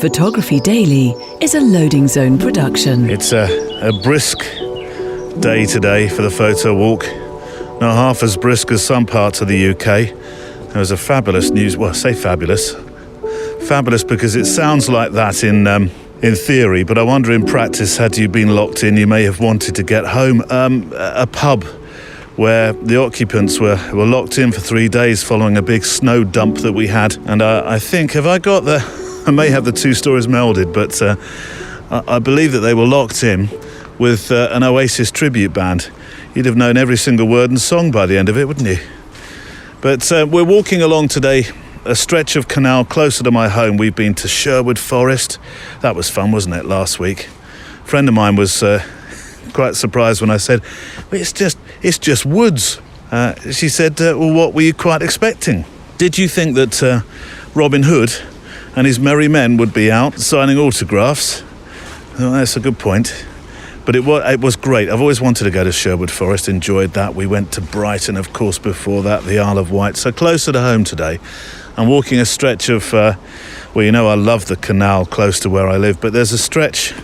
Photography Daily is a Loading Zone production. It's a brisk day today for the Photowalk. Not half as brisk as some parts of the UK. There was a fabulous news, well, I say fabulous. Fabulous because it sounds like that in theory, but I wonder in practice, had you been locked in, you may have wanted to get home. A pub where the occupants were locked in for 3 days following a big snow dump that we had. And I think, I may have the two stories melded, but I believe that they were locked in with an Oasis tribute band. You'd have known every single word and song by the end of it, wouldn't you? But we're walking along today a stretch of canal closer to my home. We've been to Sherwood Forest. That was fun, wasn't it, last week? A friend of mine was quite surprised when I said, it's just woods. She said, well, what were you quite expecting? Did you think that Robin Hood and his merry men would be out signing autographs? Well, that's a good point. But it was great. I've always wanted to go to Sherwood Forest, enjoyed that. We went to Brighton, of course, before that, the Isle of Wight. So closer to home today. I'm walking a stretch of, well, you know, I love the canal close to where I live, but there's a stretch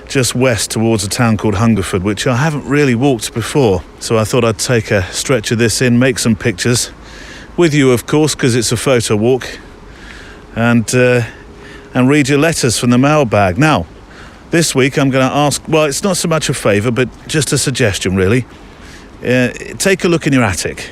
just west towards a town called Hungerford, which I haven't really walked before. So I thought I'd take a stretch of this in, make some pictures with you, of course, because it's a photo walk, and read your letters from the mailbag. Now, this week I'm going to ask, well, it's not so much a favour, but just a suggestion, really. Take a look in your attic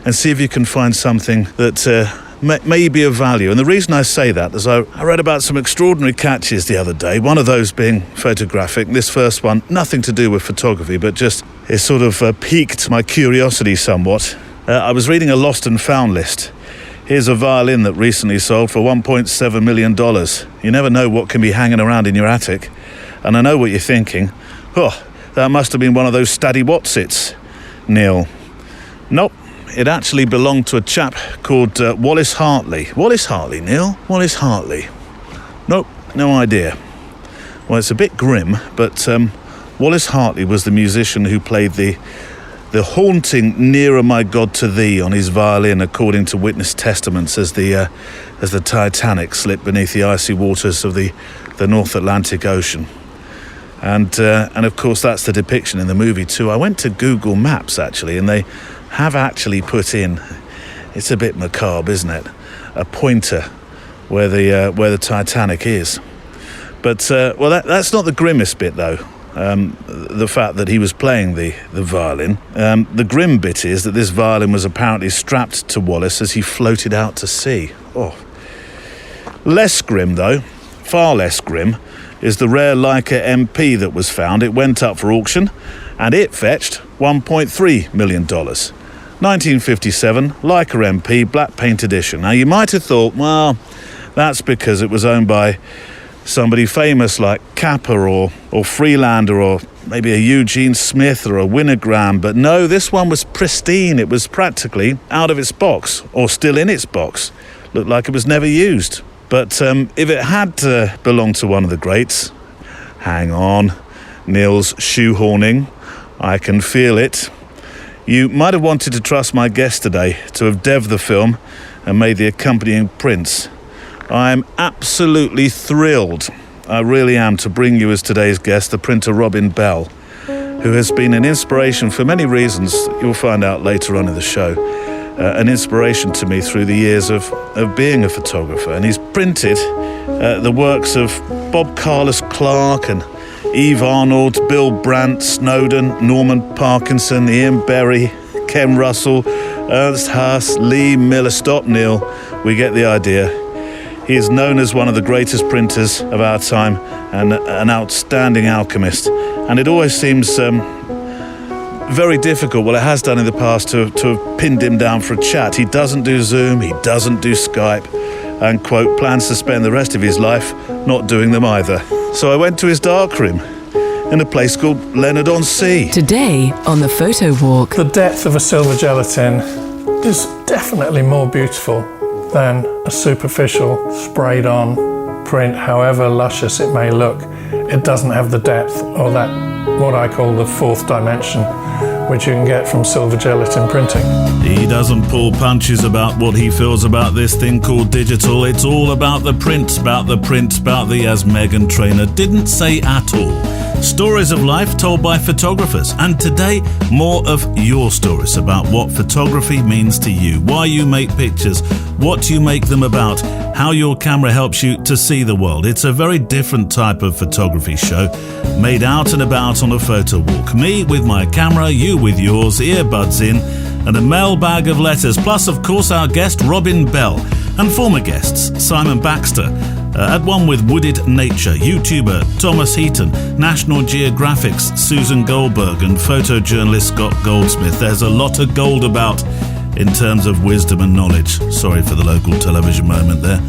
and see if you can find something that may be of value. And the reason I say that is I read about some extraordinary catches the other day, one of those being photographic. This first one, nothing to do with photography, but just it sort of piqued my curiosity somewhat. I was reading a lost and found list. Here's a violin that recently sold for $1.7 million. You never know what can be hanging around in your attic. And I know what you're thinking. Oh, that must have been one of those Staddy Watsits, Neil. Nope. It actually belonged to a chap called Wallace Hartley. Wallace Hartley, Neil? Wallace Hartley. Nope, no idea. Well, it's a bit grim, but Wallace Hartley was the musician who played the haunting Nearer My God to Thee on his violin, according to witness testaments, as the Titanic slipped beneath the icy waters of the North Atlantic Ocean. And of course, that's the depiction in the movie too. I went to Google Maps, actually, and they have actually put in, it's a bit macabre, isn't it, a pointer where the Titanic is. But, well, that's not the grimmest bit, though, the fact that he was playing the violin. The grim bit is that this violin was apparently strapped to Wallace as he floated out to sea. Oh. Less grim, though, far less grim, is the rare Leica MP that was found. It went up for auction, and it fetched $1.3 million. 1957 Leica MP Black Paint Edition. Now, you might have thought, well, that's because it was owned by somebody famous like Kappa or Freelander or maybe a Eugene Smith or a Winogrand. But no, this one was pristine. It was practically out of its box, or still in its box. Looked like it was never used. But if it had belonged to one of the greats, hang on, Neil's shoehorning, I can feel it. You might have wanted to trust my guest today to have devved the film and made the accompanying prints. I'm absolutely thrilled, I really am, to bring you as today's guest the printer Robin Bell, who has been an inspiration for many reasons you'll find out later on in the show. An inspiration to me through the years of being a photographer. And he's printed the works of Bob Carlos Clark and Eve Arnold, Bill Brandt, Snowden, Norman Parkinson, Ian Berry, Ken Russell, Ernst Haas, Lee Miller. Stop, Neil. We get the idea. He is known as one of the greatest printers of our time and an outstanding alchemist. And it always seems very difficult, well, it has done in the past, to have pinned him down for a chat. He doesn't do Zoom, he doesn't do Skype, and, quote, plans to spend the rest of his life not doing them either. So I went to his darkroom in a place called Leonard-on-Sea. Today on the Photowalk. The depth of a silver gelatin is definitely more beautiful than a superficial, sprayed-on print, however luscious it may look. It doesn't have the depth, or that, what I call the fourth dimension, which you can get from silver gelatin printing. He doesn't pull punches about what he feels about this thing called digital. It's all about the print, about the, as Meghan Trainor didn't say at all. Stories of life told by photographers. And today, more of your stories about what photography means to you, why you make pictures, what you make them about, how your camera helps you to see the world. It's a very different type of photography show, made out and about on a photo walk. Me with my camera, you with yours, earbuds in, and a mailbag of letters, plus of course our guest Robin Bell, and former guests Simon Baxter, at one with Wooded Nature, YouTuber Thomas Heaton, National Geographic's Susan Goldberg, and photojournalist Scott Goldsmith. There's a lot of gold about in terms of wisdom and knowledge. Sorry for the local television moment there.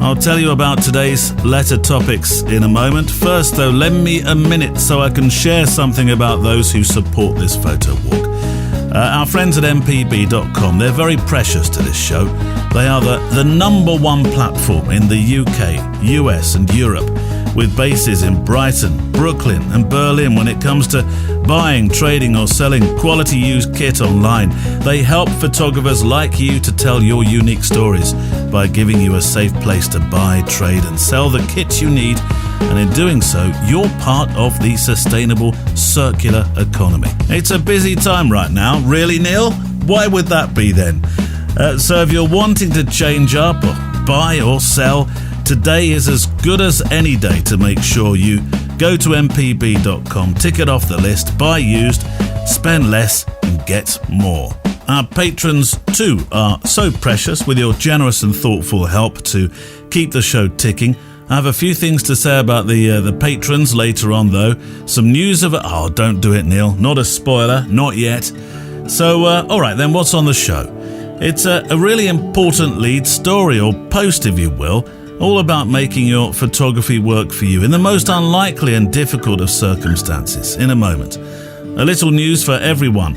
I'll tell you about today's letter topics in a moment. First though, lend me a minute so I can share something about those who support this photo walk. Our friends at mpb.com, they're very precious to this show. They are the number one platform in the UK, US and Europe, with bases in Brighton, Brooklyn and Berlin when it comes to buying, trading or selling quality used kit online. They help photographers like you to tell your unique stories by giving you a safe place to buy, trade and sell the kits you need. And in doing so, you're part of the sustainable circular economy. It's a busy time right now. Really, Neil? Why would that be then? So if you're wanting to change up or buy or sell, today is as good as any day to make sure you go to mpb.com, tick it off the list, buy used, spend less and get more. Our patrons too are so precious with your generous and thoughtful help to keep the show ticking. I have a few things to say about the patrons later on though. Some news of it. Oh, don't do it, Neil. Not a spoiler, not yet. So, alright then, what's on the show? It's a really important lead story, or post if you will, all about making your photography work for you in the most unlikely and difficult of circumstances. In a moment. A little news for everyone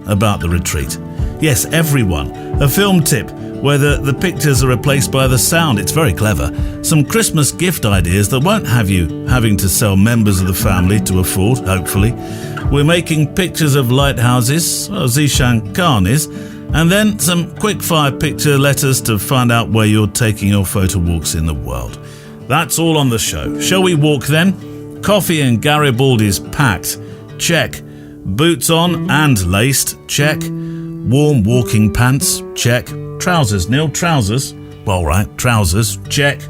about the retreat. Yes, everyone. A film tip where the pictures are replaced by the sound. It's very clever. Some Christmas gift ideas that won't have you having to sell members of the family to afford, hopefully. We're making pictures of lighthouses, Zishan Khan is, and then some quick-fire picture letters to find out where you're taking your photo walks in the world. That's all on the show. Shall we walk then? Coffee and Garibaldi's packed. Check. Boots on and laced. Check. Warm walking pants. Check. Trousers, Neil, trousers. Well, right, trousers. Check.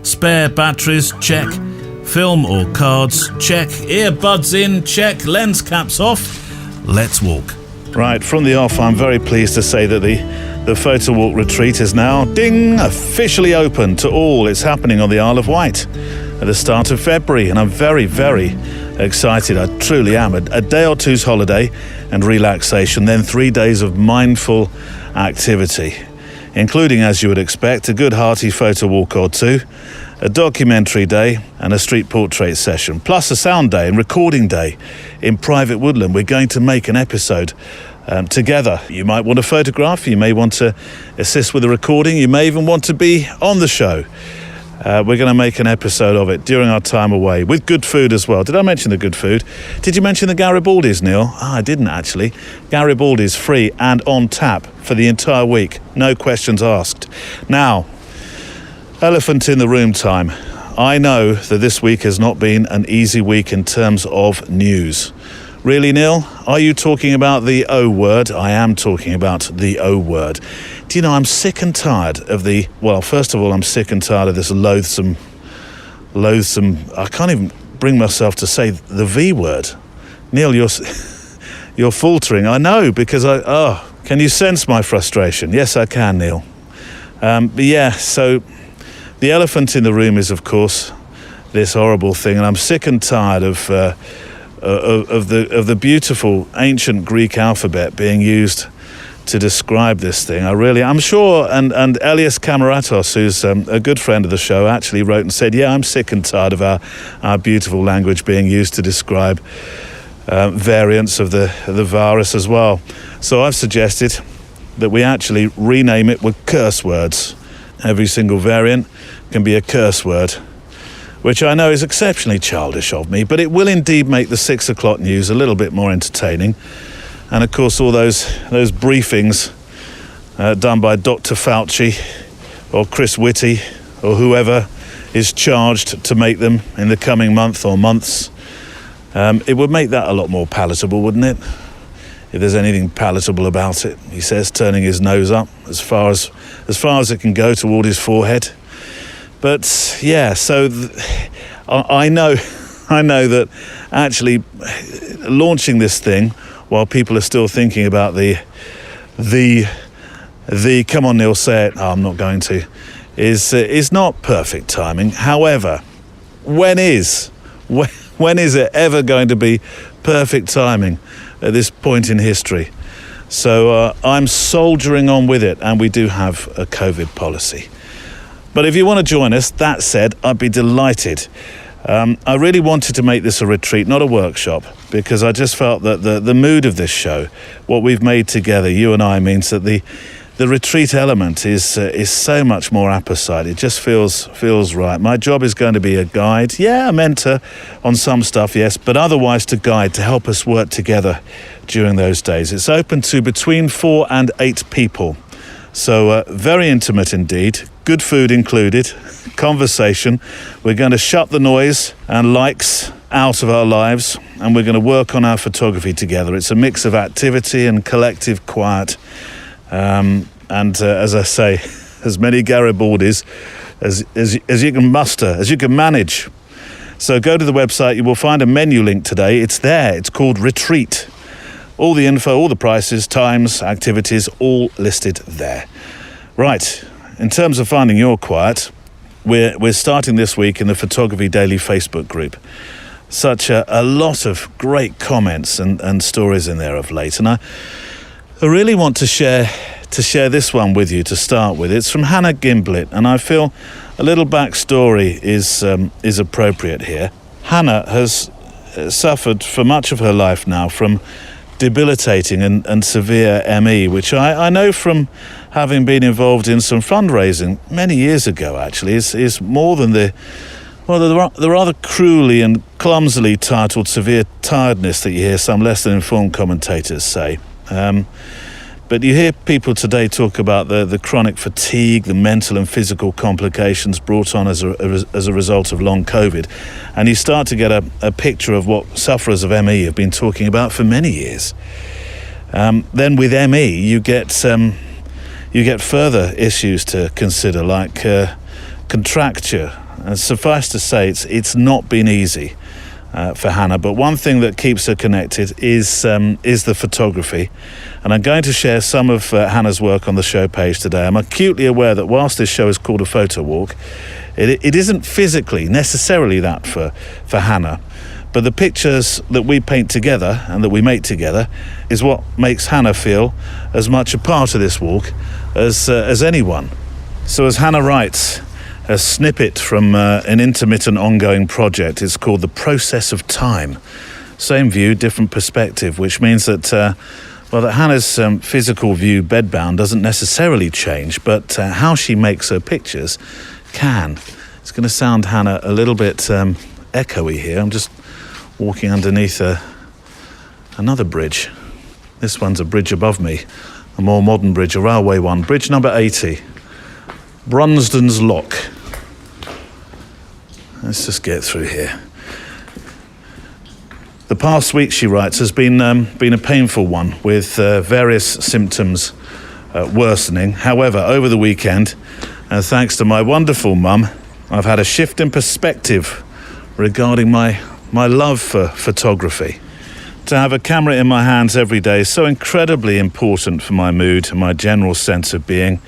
Spare batteries. Check. Film or cards. Check. Earbuds in. Check. Lens caps off. Let's walk. Right, from the off, I'm very pleased to say that the Photo Walk retreat is now, ding, officially open to all. It's happening on the Isle of Wight at the start of February, and I'm very, very excited. I truly am. A day or two's holiday and relaxation, then 3 days of mindful activity, including, as you would expect, a good hearty photo walk or two, a documentary day and a street portrait session, plus a sound day and recording day in private woodland. We're going to make an episode together. You might want to photograph, you may want to assist with the recording, you may even want to be on the show. We're going to make an episode of it during our time away, with good food as well. Did I mention the good food? Did you mention the Garibaldi's, Neil? I didn't actually. Garibaldi's free and on tap for the entire week. No questions asked. Now, elephant in the room time. I know that this week has not been an easy week in terms of news. Really, Neil? Are you talking about the O word? I am talking about the O word. Do you know, I'm sick and tired of first of all, I'm sick and tired of this loathsome, I can't even bring myself to say the V word. Neil, you're faltering. I know, because can you sense my frustration? Yes, I can, Neil. But yeah, so the elephant in the room is, of course, this horrible thing, and I'm sick and tired of the beautiful ancient Greek alphabet being used to describe this thing. I'm sure, and Elias Kamaratos, who's a good friend of the show, actually wrote and said, yeah, I'm sick and tired of our beautiful language being used to describe variants of the virus as well. So I've suggested that we actually rename it with curse words. Every single variant can be a curse word, which I know is exceptionally childish of me, but it will indeed make the 6 o'clock news a little bit more entertaining. And of course, all those briefings done by Dr. Fauci or Chris Whitty or whoever is charged to make them in the coming month or months. It would make that a lot more palatable, wouldn't it? If there's anything palatable about it, he says, turning his nose up as far as it can go toward his forehead. But yeah, so I know that actually launching this thing while people are still thinking about the come on Neil, say it. Oh, I'm not going to. Is not perfect timing. However, when is it ever going to be perfect timing at this point in history? So I'm soldiering on with it, and we do have a COVID policy. But if you want to join us, that said, I'd be delighted. I really wanted to make this a retreat, not a workshop, because I just felt that the mood of this show, what we've made together, you and I, means that the retreat element is so much more apposite. It just feels right. My job is going to be a guide, a mentor on some stuff, yes, but otherwise to guide, to help us work together during those days. It's open to between 4 and 8 people. So very intimate indeed, good food included, conversation. We're going to shut the noise and likes out of our lives, and we're going to work on our photography together. It's a mix of activity and collective quiet. And as I say, as many Garibaldis as you can muster, as you can manage. So go to the website, you will find a menu link today. It's there, it's called Retreat. All the info, all the prices, times, activities, all listed there. Right, in terms of finding your quiet, we're starting this week in the Photography Daily Facebook group. Such a lot of great comments and stories in there of late. And I really want to share this one with you to start with. It's from Hannah Gimblett, and I feel a little backstory is appropriate here. Hannah has suffered for much of her life now from debilitating and severe ME, which I know from having been involved in some fundraising many years ago, actually, is more than the rather cruelly and clumsily titled severe tiredness that you hear some less than informed commentators say. But you hear people today talk about the chronic fatigue, the mental and physical complications brought on as a result of long COVID. And you start to get a picture of what sufferers of ME have been talking about for many years. Then with ME, you get further issues to consider, like contracture. And suffice to say, it's not been easy for Hannah, but one thing that keeps her connected is the photography, and I'm going to share some of Hannah's work on the show page today. I'm acutely aware that whilst this show is called a photo walk, it isn't physically necessarily that for Hannah, but the pictures that we paint together and that we make together is what makes Hannah feel as much a part of this walk as anyone. So as Hannah writes, a snippet from an intermittent ongoing project is called The Process of Time. Same view, different perspective, which means that that Hannah's physical view bedbound doesn't necessarily change, but how she makes her pictures can. It's going to sound, Hannah, a little bit echoey here. I'm just walking underneath another bridge. This one's a bridge above me, a more modern bridge, a railway one. Bridge number 80, Brunsden's Lock. Let's just get through here. The past week, she writes, has been a painful one, with various symptoms worsening. However, over the weekend, thanks to my wonderful mum, I've had a shift in perspective regarding my love for photography. To have a camera in my hands every day is so incredibly important for my mood and my general sense of being.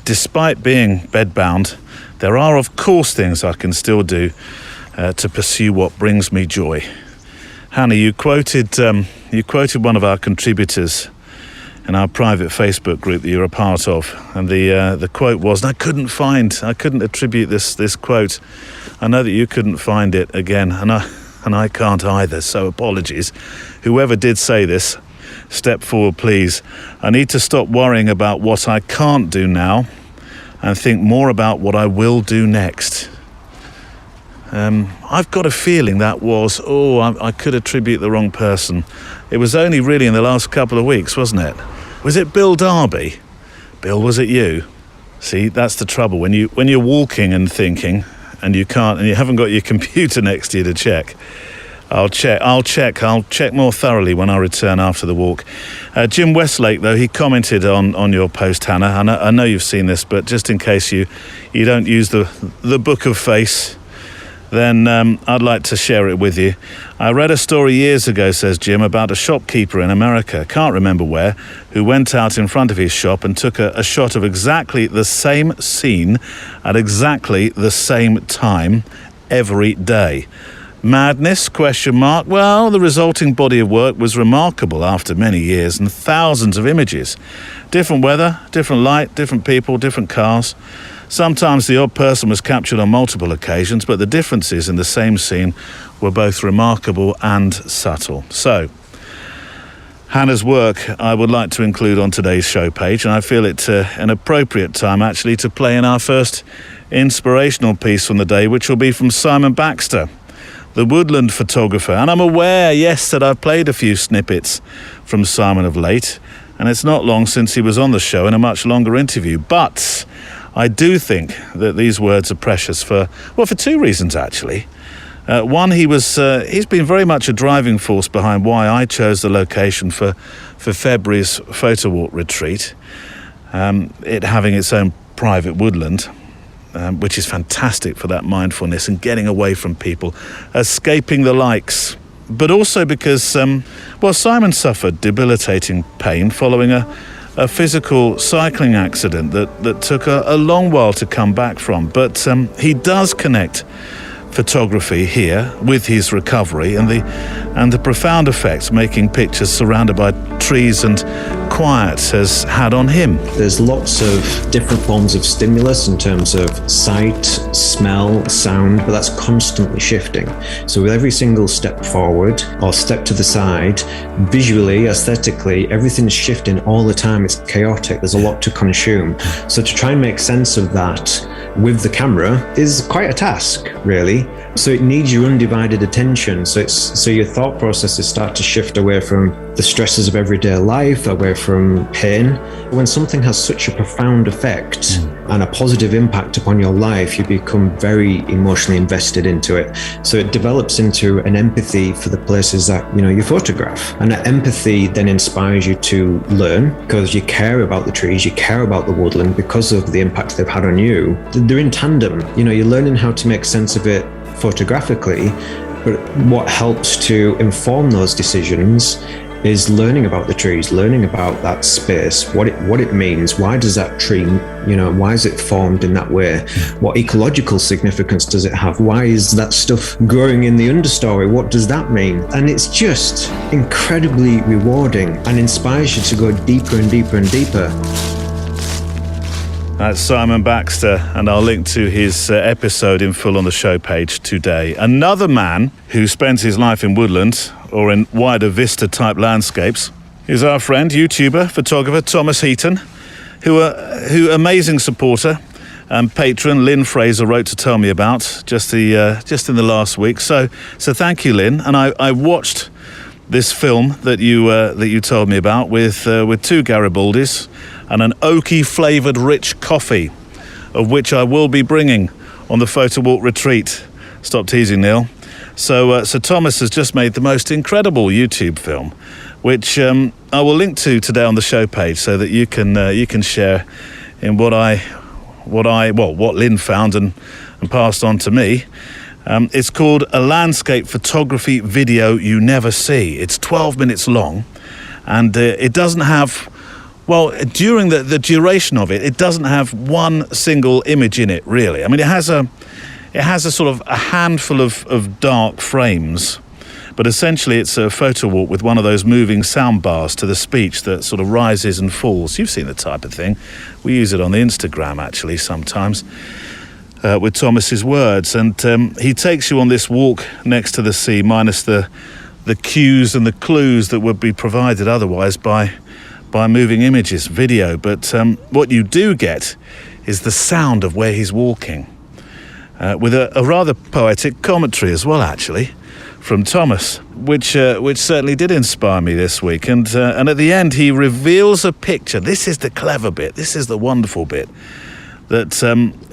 Despite being bedbound, there are, of course, things I can still do to pursue what brings me joy. Hannah, you quoted one of our contributors in our private Facebook group that you're a part of, and the quote was, and I couldn't attribute this quote. I know that you couldn't find it again, and I can't either. So apologies, whoever did say this. Step forward, please. I need to stop worrying about what I can't do now and think more about what I will do next. I've got a feeling that was, I could attribute the wrong person. It was only really in the last couple of weeks, wasn't it? Was it Bill Darby? Bill, was it you? See, that's the trouble. When you're walking and thinking, and you haven't got your computer next to you to check. I'll check more thoroughly when I return after the walk. Jim Westlake, though, he commented on your post, Hannah. I know you've seen this, but just in case you don't use the Book of Face, then I'd like to share it with you. I read a story years ago, says Jim, about a shopkeeper in America, can't remember where, who went out in front of his shop and took a shot of exactly the same scene at exactly the same time every day. Madness? ? Well, the resulting body of work was remarkable after many years and thousands of images. Different weather, different light, different people, different cars. Sometimes the odd person was captured on multiple occasions, but the differences in the same scene were both remarkable and subtle. So, Hannah's work I would like to include on today's show page, and I feel it an appropriate time actually to play in our first inspirational piece from the day, which will be from Simon Baxter, the woodland photographer. And I'm aware, yes, that I've played a few snippets from Simon of late, and it's not long since he was on the show in a much longer interview. But I do think that these words are precious for two reasons, actually. One, he's been very much a driving force behind why I chose the location for February's Photowalk retreat, it having its own private woodland. Which is fantastic for that mindfulness and getting away from people, escaping the likes. But also because, Simon suffered debilitating pain following a physical cycling accident that took a long while to come back from. But he does connect photography here with his recovery and the profound effects making pictures surrounded by trees and quiet has had on him. There's lots of different forms of stimulus in terms of sight, smell, sound, but that's constantly shifting. So with every single step forward or step to the side, visually, aesthetically, everything's shifting all the time. It's chaotic. There's a lot to consume. So to try and make sense of that with the camera is quite a task, really. So it needs your undivided attention. So your thought processes start to shift away from the stresses of everyday life, away from pain. When something has such a profound effect and a positive impact upon your life, you become very emotionally invested into it. So it develops into an empathy for the places that you photograph. And that empathy then inspires you to learn because you care about the trees, you care about the woodland because of the impact they've had on you. They're in tandem. You're learning how to make sense of it photographically, but what helps to inform those decisions is learning about the trees, learning about that space, what it means, why does that tree, why is it formed in that way, what ecological significance does it have, why is that stuff growing in the understory, what does that mean? And it's just incredibly rewarding and inspires you to go deeper and deeper and deeper. That's Simon Baxter, and I'll link to his episode in full on the show page today. Another man who spends his life in woodland or in wider vista type landscapes is our friend, YouTuber, photographer Thomas Heaton, who amazing supporter and patron Lynn Fraser wrote to tell me about just in the last week. So thank you, Lynn. And I watched this film that you told me about with two Garibaldis and an oaky flavoured rich coffee, of which I will be bringing on the Photowalk retreat. Stop teasing, Neil. So Thomas has just made the most incredible YouTube film, which I will link to today on the show page, so that you can share in what Lynn found and passed on to me. It's called A Landscape Photography Video You Never See. It's 12 minutes long, and it doesn't have, during the duration of it, it doesn't have one single image in it, really. I mean, it has a sort of a handful of dark frames, but essentially it's a photo walk with one of those moving sound bars to the speech that sort of rises and falls. You've seen the type of thing. We use it on the Instagram, actually, sometimes. With Thomas's words, and he takes you on this walk next to the sea, minus the cues and the clues that would be provided otherwise by moving images, video. But what you do get is the sound of where he's walking. with a rather poetic commentary as well, actually, from Thomas, which certainly did inspire me this week. And at the end, he reveals a picture. This is the clever bit. This is the wonderful bit. That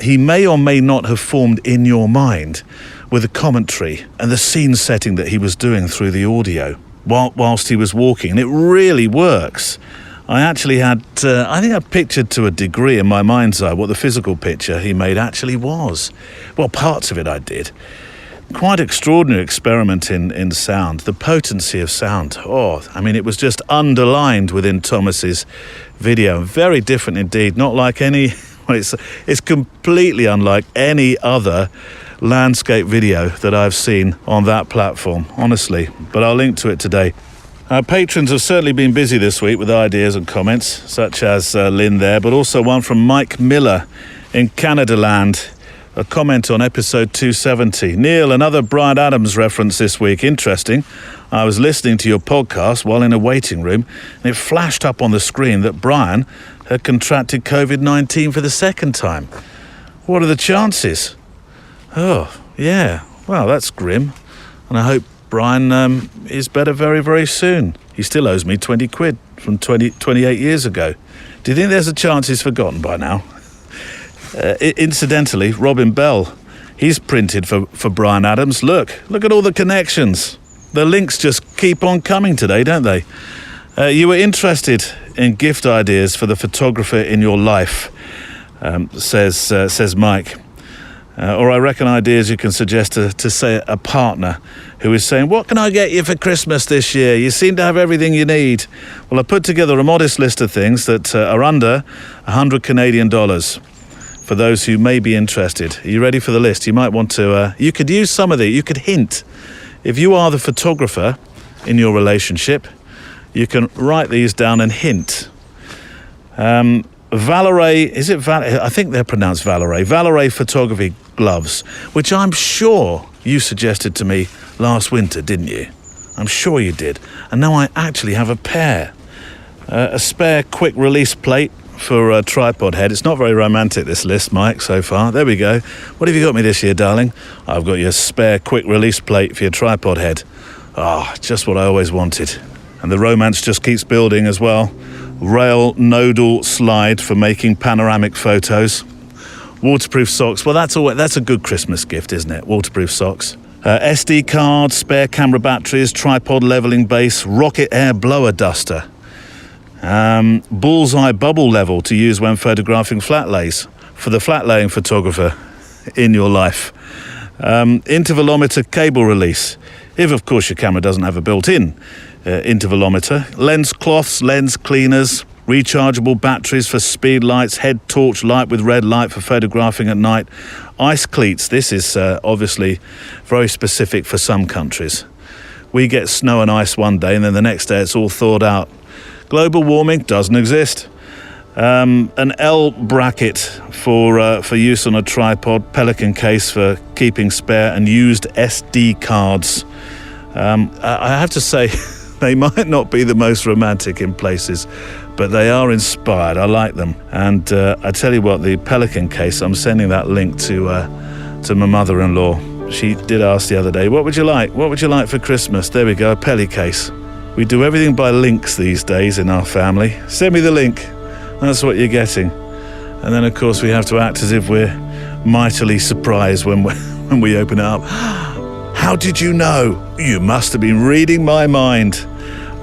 he may or may not have formed in your mind with the commentary and the scene setting that he was doing through the audio whilst he was walking. And it really works. I actually had, I think I pictured to a degree in my mind's eye what the physical picture he made actually was. Well, parts of it I did. Quite extraordinary experiment in sound, the potency of sound. It was just underlined within Thomas's video. Very different indeed, not like any, it's completely unlike any other landscape video that I've seen on that platform, honestly. But I'll link to it today. Our patrons have certainly been busy this week with ideas and comments, such as Lynn there, but also one from Mike Miller in Canada land. A comment on episode 270. Neil, another Bryan Adams reference this week. Interesting. I was listening to your podcast while in a waiting room, and it flashed up on the screen that Bryan had contracted COVID-19 for the second time. What are the chances? Oh, yeah. Well, that's grim. And I hope Bryan is better very, very soon. He still owes me 20 quid from 28 years ago. Do you think there's a chance he's forgotten by now? Incidentally, Robin Bell, he's printed for Bryan Adams. Look at all the connections. The links just keep on coming today, don't they? You were interested in gift ideas for the photographer in your life, says Mike. Or I reckon ideas you can suggest to say a partner who is saying, what can I get you for Christmas this year? You seem to have everything you need. Well, I put together a modest list of things that are under $100 Canadian for those who may be interested. Are you ready for the list? You might want to, you could use some of these. You could hint. If you are the photographer in your relationship, you can write these down and hint. Valeray, I think they're pronounced Valeray. Valeray photography gloves, which I'm sure you suggested to me last winter, didn't you? I'm sure you did. And now I actually have a pair. A spare quick release plate for a tripod head. It's not very romantic, this list, Mike, so far. There we go. What have you got me this year, darling? I've got you a spare quick release plate for your tripod head. Just what I always wanted. And the romance just keeps building as well. Rail nodal slide for making panoramic photos. Waterproof socks. Well, that's a good Christmas gift, isn't it? Waterproof socks. SD card, spare camera batteries, tripod leveling base, rocket air blower duster. Bullseye bubble level to use when photographing flat lays for the flat laying photographer in your life. Intervalometer cable release, if of course your camera doesn't have a built-in intervalometer. Lens cloths, lens cleaners, rechargeable batteries for speed lights, head torch light with red light for photographing at night. Ice cleats, this is obviously very specific for some countries. We get snow and ice one day and then the next day it's all thawed out. Global warming doesn't exist. An L bracket for use on a tripod, Pelican case for keeping spare and used SD cards. I have to say, they might not be the most romantic in places, but they are inspired. I like them. And I tell you what, the Pelican case, I'm sending that link to my mother-in-law. She did ask the other day, what would you like? What would you like for Christmas? There we go, a Peli case. We do everything by links these days in our family. Send me the link. That's what you're getting. And then, of course, we have to act as if we're mightily surprised when we open it up. How did you know? You must have been reading my mind.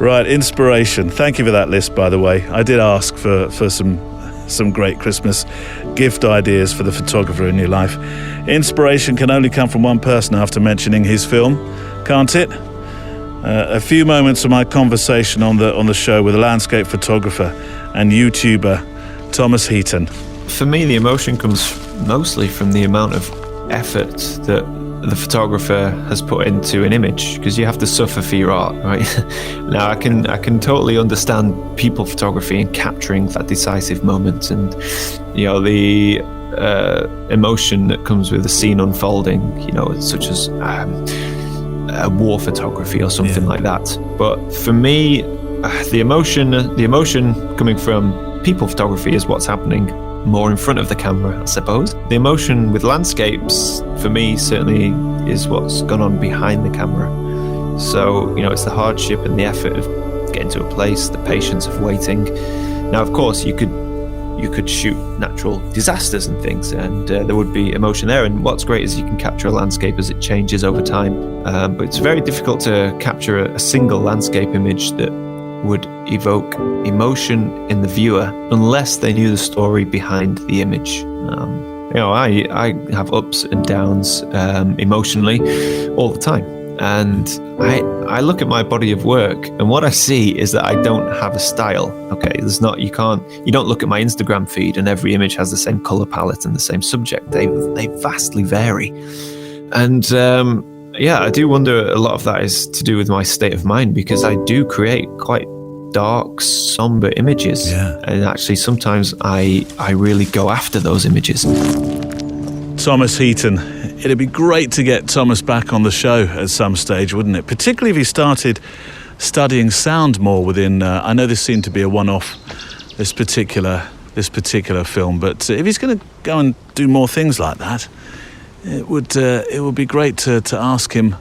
Right, inspiration. Thank you for that list, by the way. I did ask for some great Christmas gift ideas for the photographer in your life. Inspiration can only come from one person after mentioning his film, can't it? A few moments of my conversation on the show with a landscape photographer and YouTuber Thomas Heaton. For me, the emotion comes mostly from the amount of effort that the photographer has put into an image, because you have to suffer for your art, right? Now, I can totally understand people photography and capturing that decisive moment, and the emotion that comes with the scene unfolding, such as a war photography or something like that. But for me, the emotion coming from people photography is what's happening more in front of the camera, I suppose. The emotion with landscapes, for me, certainly is what's gone on behind the camera. So, it's the hardship and the effort of getting to a place, the patience of waiting. Now, of course, you could shoot natural disasters and things, and there would be emotion there. And what's great is you can capture a landscape as it changes over time. But it's very difficult to capture a single landscape image that would evoke emotion in the viewer unless they knew the story behind the image. I have ups and downs emotionally all the time. And I look at my body of work, and what I see is that I don't have a style. Okay, you don't look at my Instagram feed and every image has the same color palette and the same subject. They vastly vary. And I do wonder a lot of that is to do with my state of mind, because I do create quite dark, somber images. Yeah. And actually sometimes I really go after those images. Thomas Heaton. It'd be great to get Thomas back on the show at some stage, wouldn't it? Particularly if he started studying sound more within... I know this seemed to be a one-off, this particular film, but if he's going to go and do more things like that, it would be great to ask him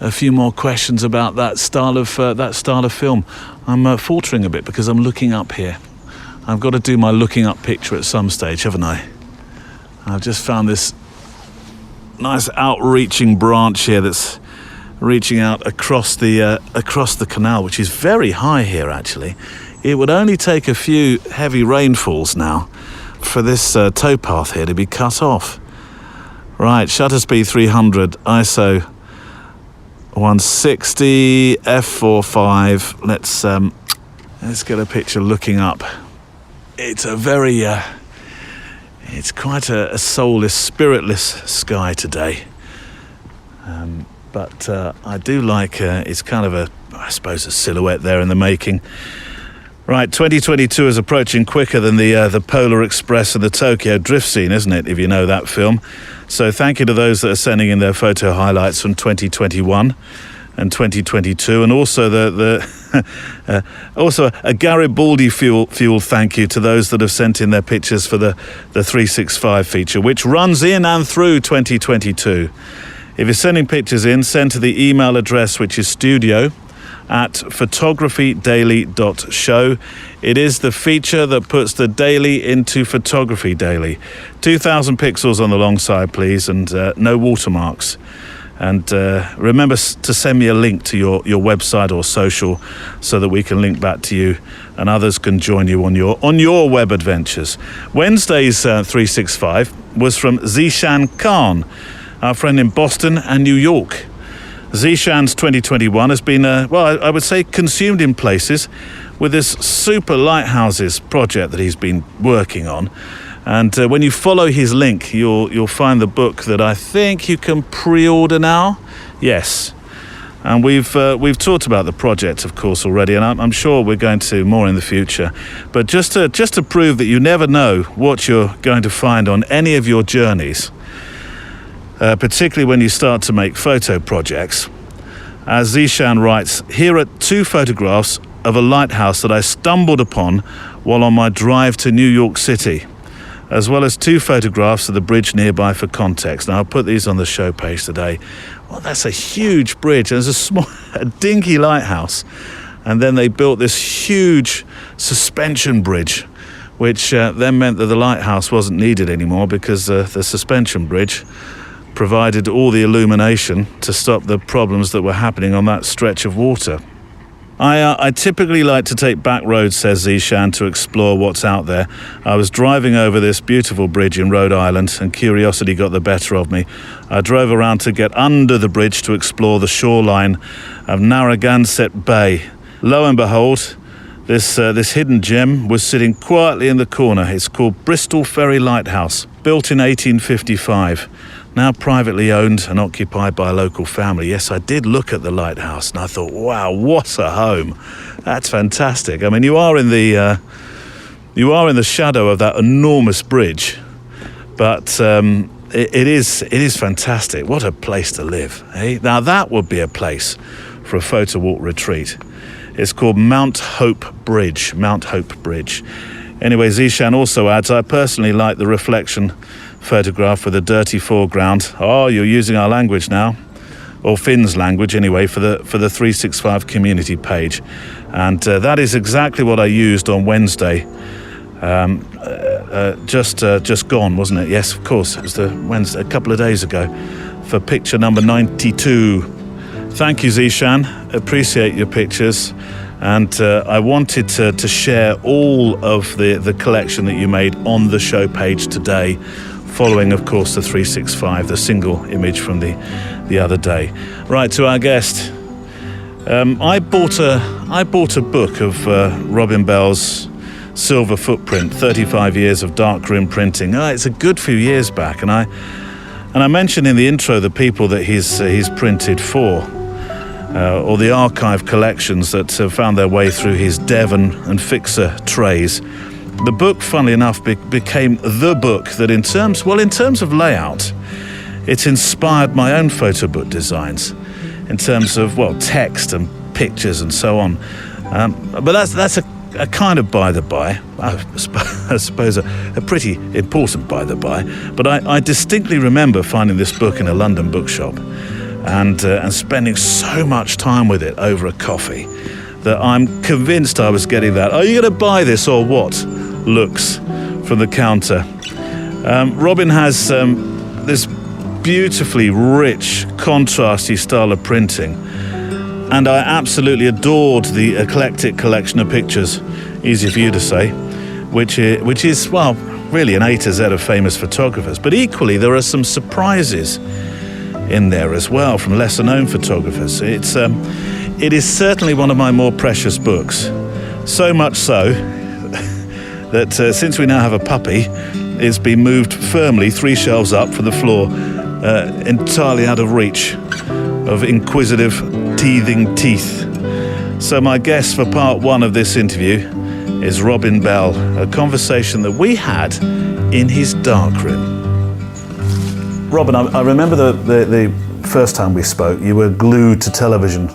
a few more questions about that style of film. I'm faltering a bit because I'm looking up here. I've got to do my looking up picture at some stage, haven't I? I've just found this nice outreaching branch here that's reaching out across the canal, which is very high here actually. It would only take a few heavy rainfalls now for this towpath here to be cut off. Right, shutter speed 300, ISO 160, f4.5. Let's get a picture looking up. It's a very it's quite a soulless, spiritless sky today. But I do like, it's kind of I suppose a silhouette there in the making. Right, 2022 is approaching quicker than the Polar Express and the Tokyo Drift scene, isn't it, if you know that film? So thank you to those that are sending in their photo highlights from 2021 and 2022, and also also a Garibaldi fuel thank you to those that have sent in their pictures for the 365 feature, which runs in and through 2022. If you're sending pictures in, send to the email address, which is studio@photographydaily.show. It is the feature that puts the daily into Photography Daily. 2,000 pixels on the long side, please, and no watermarks. And remember to send me a link to your website or social so that we can link back to you and others can join you on your web adventures. Wednesday's 365 was from Zishan Khan, our friend in Boston and New York. Zishan's 2021 has been, I would say, consumed in places with this super lighthouses project that he's been working on. And when you follow his link, you'll find the book that I think you can pre-order now. Yes, and we've talked about the project, of course, already, and I'm sure we're going to more in the future. But just to prove that you never know what you're going to find on any of your journeys, particularly when you start to make photo projects, as Zishan writes, here are 2 photographs of a lighthouse that I stumbled upon while on my drive to New York City, as well as 2 photographs of the bridge nearby for context. Now, I'll put these on the show page today. Well, that's a huge bridge. There's a dinky lighthouse. And then they built this huge suspension bridge, which then meant that the lighthouse wasn't needed anymore because the suspension bridge provided all the illumination to stop the problems that were happening on that stretch of water. I typically like to take back roads, says Zishan, to explore what's out there. I was driving over this beautiful bridge in Rhode Island and curiosity got the better of me. I drove around to get under the bridge to explore the shoreline of Narragansett Bay. Lo and behold, this hidden gem was sitting quietly in the corner. It's called Bristol Ferry Lighthouse, built in 1855. Now privately owned and occupied by a local family. Yes, I did look at the lighthouse and I thought, wow, what a home. That's fantastic. I mean, you are in the shadow of that enormous bridge, but it is fantastic. What a place to live, eh? Now that would be a place for a photo walk retreat. It's called Mount Hope Bridge. Mount Hope Bridge. Anyway, Zishan also adds, I personally like the reflection photograph with a dirty foreground. Oh, you're using our language now, or Finn's language anyway, for the 365 community page. And that is exactly what I used on Wednesday. Just gone, wasn't it? Yes, of course, it was the Wednesday, a couple of days ago, for picture number 92. Thank you, Zishan. Appreciate your pictures. And I wanted to share all of the collection that you made on the show page today, following, of course, the 365, the single image from the other day. Right, to our guest. I bought a book of Robin Bell's Silver Footprint, 35 years of darkroom printing. It's a good few years back, and I mentioned in the intro the people that he's printed for. Or the archive collections that have found their way through his Devon and Fixer trays. The book, funnily enough, became the book that in terms of layout, it inspired my own photo book designs, in terms of, text and pictures and so on. But that's a kind of by-the-by, I suppose a pretty important by-the-by. But I distinctly remember finding this book in a London bookshop, and spending so much time with it over a coffee that I'm convinced I was getting that, are you going to buy this or what? Looks from the counter. Robin has this beautifully rich, contrasty style of printing, and I absolutely adored the eclectic collection of pictures, easy for you to say, which is, really an A to Z of famous photographers. But equally, there are some surprises in there as well from lesser known photographers. It is certainly one of my more precious books, so much so that since we now have a puppy, it's been moved firmly 3 shelves up from the floor, entirely out of reach of inquisitive, teething teeth. So my guest for part 1 of this interview is Robin Bell, a conversation that we had in his darkroom. Robin, I remember the first time we spoke, you were glued to television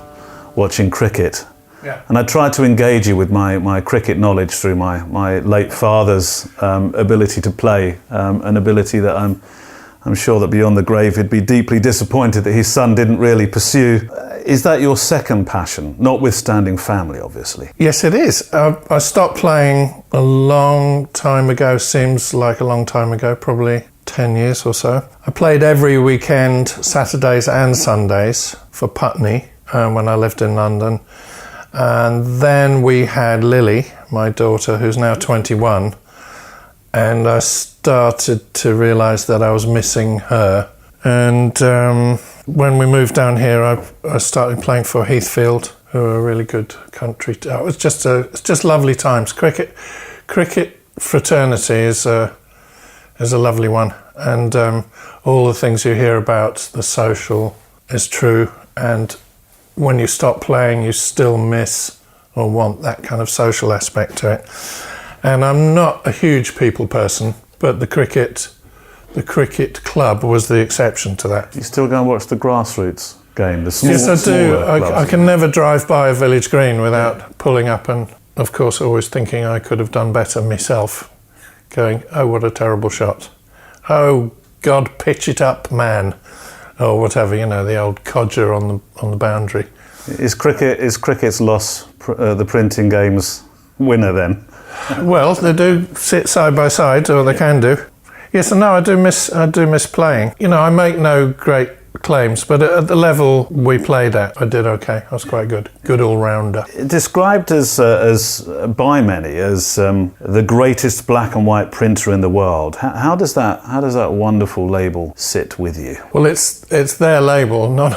watching cricket. Yeah. And I tried to engage you with my cricket knowledge through my late father's ability to play, an ability that I'm sure that beyond the grave he'd be deeply disappointed that his son didn't really pursue. Is that your second passion, notwithstanding family, obviously? Yes, it is. I stopped playing a long time ago, seems like a long time ago, probably 10 years or so. I played every weekend, Saturdays and Sundays, for Putney when I lived in London. And then we had Lily, my daughter, who's now 21, and I started to realise that I was missing her. And when we moved down here, I started playing for Heathfield, who are a really good country. It's just lovely times. Cricket fraternity is a lovely one, and all the things you hear about the social is true, and when you stop playing you still miss or want that kind of social aspect to it. And I'm not a huge people person, but the cricket club was the exception to that. You still go and watch the grassroots game, the small? Yes, I do. I can never drive by a village green without pulling up and, of course, always thinking I could have done better myself. Going, oh, what a terrible shot. Oh, God, pitch it up, man. Or whatever, the old codger on the boundary. Is cricket's loss the printing game's winner then? Well, they do sit side by side, or they can do. Yes and no, I do miss playing. I make no great claims, but at the level we played at, I did okay. I was quite good all-rounder. Described as by many as the greatest black and white printer in the world. How does that wonderful label sit with you? Well, it's their label, not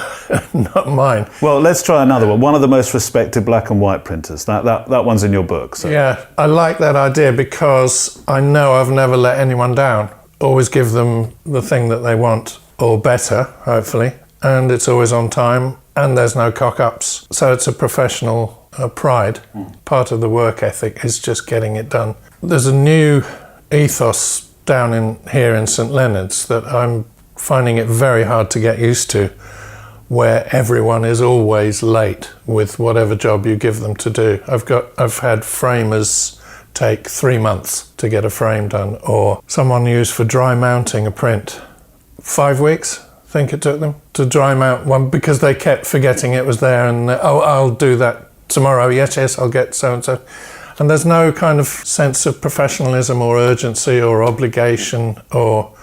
mine. Well, let's try another one. One of the most respected black and white printers. That one's in your book. So. Yeah, I like that idea because I know I've never let anyone down. Always give them the thing that they want, or better, hopefully, and it's always on time, and there's no cock-ups. So it's a professional pride. Part of the work ethic is just getting it done. There's a new ethos down here in St Leonard's that I'm finding it very hard to get used to, where everyone is always late with whatever job you give them to do. I've had framers take 3 months to get a frame done, or someone used for dry mounting a print 5 weeks, I think it took them to dry mount one, because they kept forgetting it was there, and I'll do that tomorrow, yes, I'll get so and so. And there's no kind of sense of professionalism or urgency or obligation or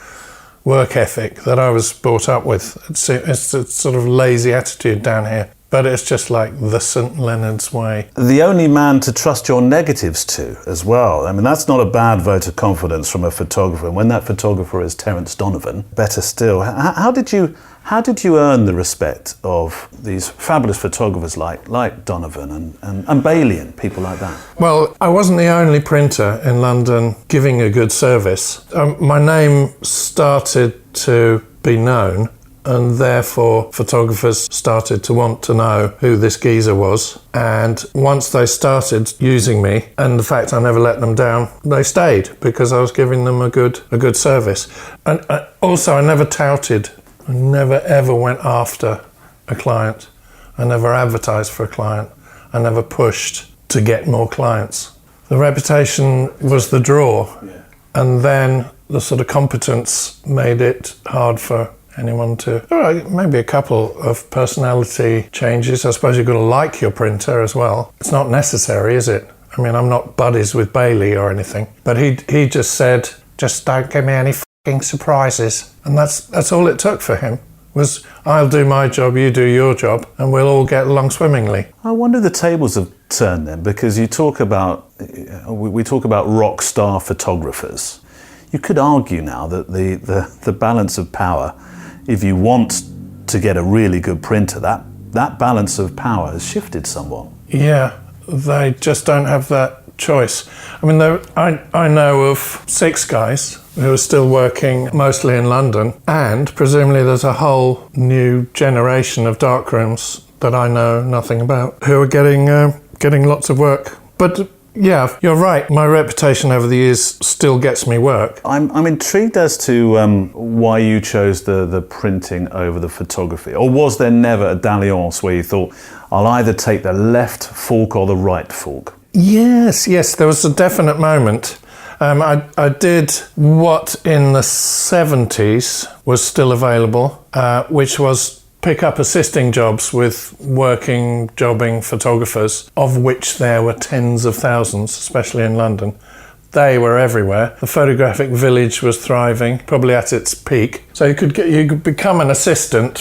work ethic that I was brought up with. It's a sort of lazy attitude down here. But it's just like the St. Leonard's way. The only man to trust your negatives to as well. I mean, that's not a bad vote of confidence from a photographer. And when that photographer is Terence Donovan, better still. How did you earn the respect of these fabulous photographers like Donovan and Bailey and people like that? Well, I wasn't the only printer in London giving a good service. My name started to be known, and therefore photographers started to want to know who this geezer was. And once they started using me, and the fact I never let them down, they stayed because I was giving them a good service. And also I never touted, I never ever went after a client. I never advertised for a client. I never pushed to get more clients. The reputation was the draw. Yeah. And then the sort of competence made it hard for anyone to... maybe a couple of personality changes. I suppose you've got to like your printer as well. It's not necessary, is it? I mean, I'm not buddies with Bailey or anything. But he just said, just don't give me any f***ing surprises. And that's all it took for him, was I'll do my job, you do your job, and we'll all get along swimmingly. I wonder if the tables have turned then, because we talk about rock star photographers. You could argue now that the balance of power, if you want to get a really good printer, that balance of power has shifted somewhat. Yeah, they just don't have that choice. I mean, I know of 6 guys who are still working mostly in London, and presumably there's a whole new generation of darkrooms that I know nothing about who are getting lots of work. But yeah, you're right. My reputation over the years still gets me work. I'm intrigued as to why you chose the printing over the photography. Or was there never a dalliance where you thought, I'll either take the left fork or the right fork? Yes, there was a definite moment. I did what in the 70s was still available, which was pick up assisting jobs with jobbing photographers, of which there were tens of thousands, especially in London. They were everywhere. The photographic village was thriving, probably at its peak. So you could become an assistant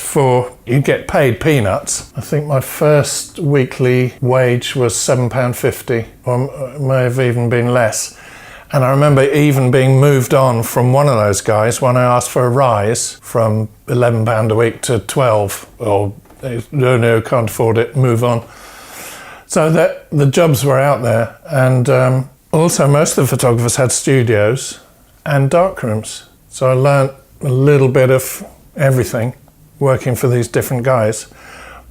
you'd get paid peanuts. I think my first weekly wage was £7.50, or it may have even been less. And I remember even being moved on from one of those guys when I asked for a rise from £11 a week to 12, or no, can't afford it, move on. So that the jobs were out there, and also most of the photographers had studios and darkrooms. So I learnt a little bit of everything working for these different guys,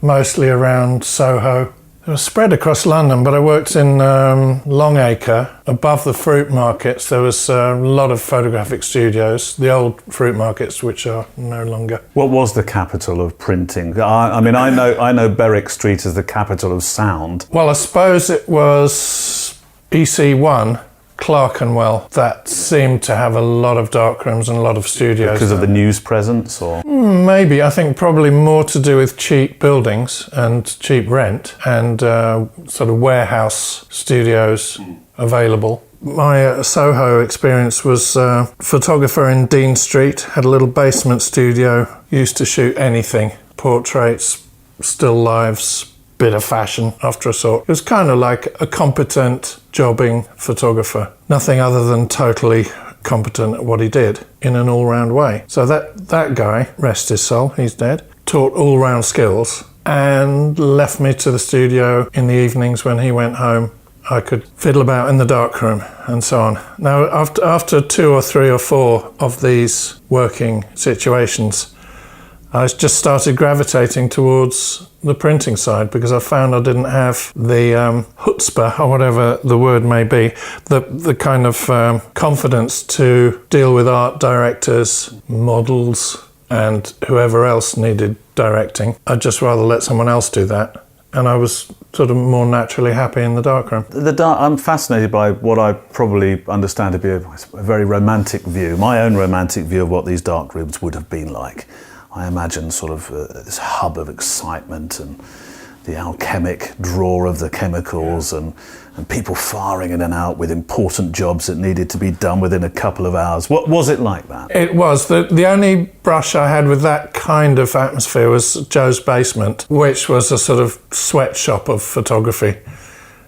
mostly around Soho. It was spread across London, but I worked in Longacre, above the fruit markets. There was a lot of photographic studios, the old fruit markets, which are no longer. What was the capital of printing? I know Berwick Street as the capital of sound. Well, I suppose it was EC1, Clerkenwell, that seemed to have a lot of darkrooms and a lot of studios. Because of the news presence, or? Maybe. I think probably more to do with cheap buildings and cheap rent and sort of warehouse studios available. My Soho experience was photographer in Dean Street, had a little basement studio, used to shoot anything, portraits, still lifes, bit of fashion after a sort. It was kind of like a competent jobbing photographer, nothing other than totally competent at what he did in an all-round way. So that guy, rest his soul, he's dead, taught all-round skills and left me to the studio in the evenings when he went home. I could fiddle about in the darkroom and so on. Now, after 2 or 3 or 4 of these working situations, I just started gravitating towards the printing side because I found I didn't have the chutzpah, or whatever the word may be, the kind of confidence to deal with art directors, models, and whoever else needed directing. I'd just rather let someone else do that and I was sort of more naturally happy in the darkroom. I'm fascinated by what I probably understand to be a very romantic view, my own romantic view of what these dark rooms would have been like. I imagine sort of this hub of excitement and the alchemic draw of the chemicals and people firing in and out with important jobs that needed to be done within a couple of hours. What was it like that? It was. The only brush I had with that kind of atmosphere was Joe's basement, which was a sort of sweatshop of photography.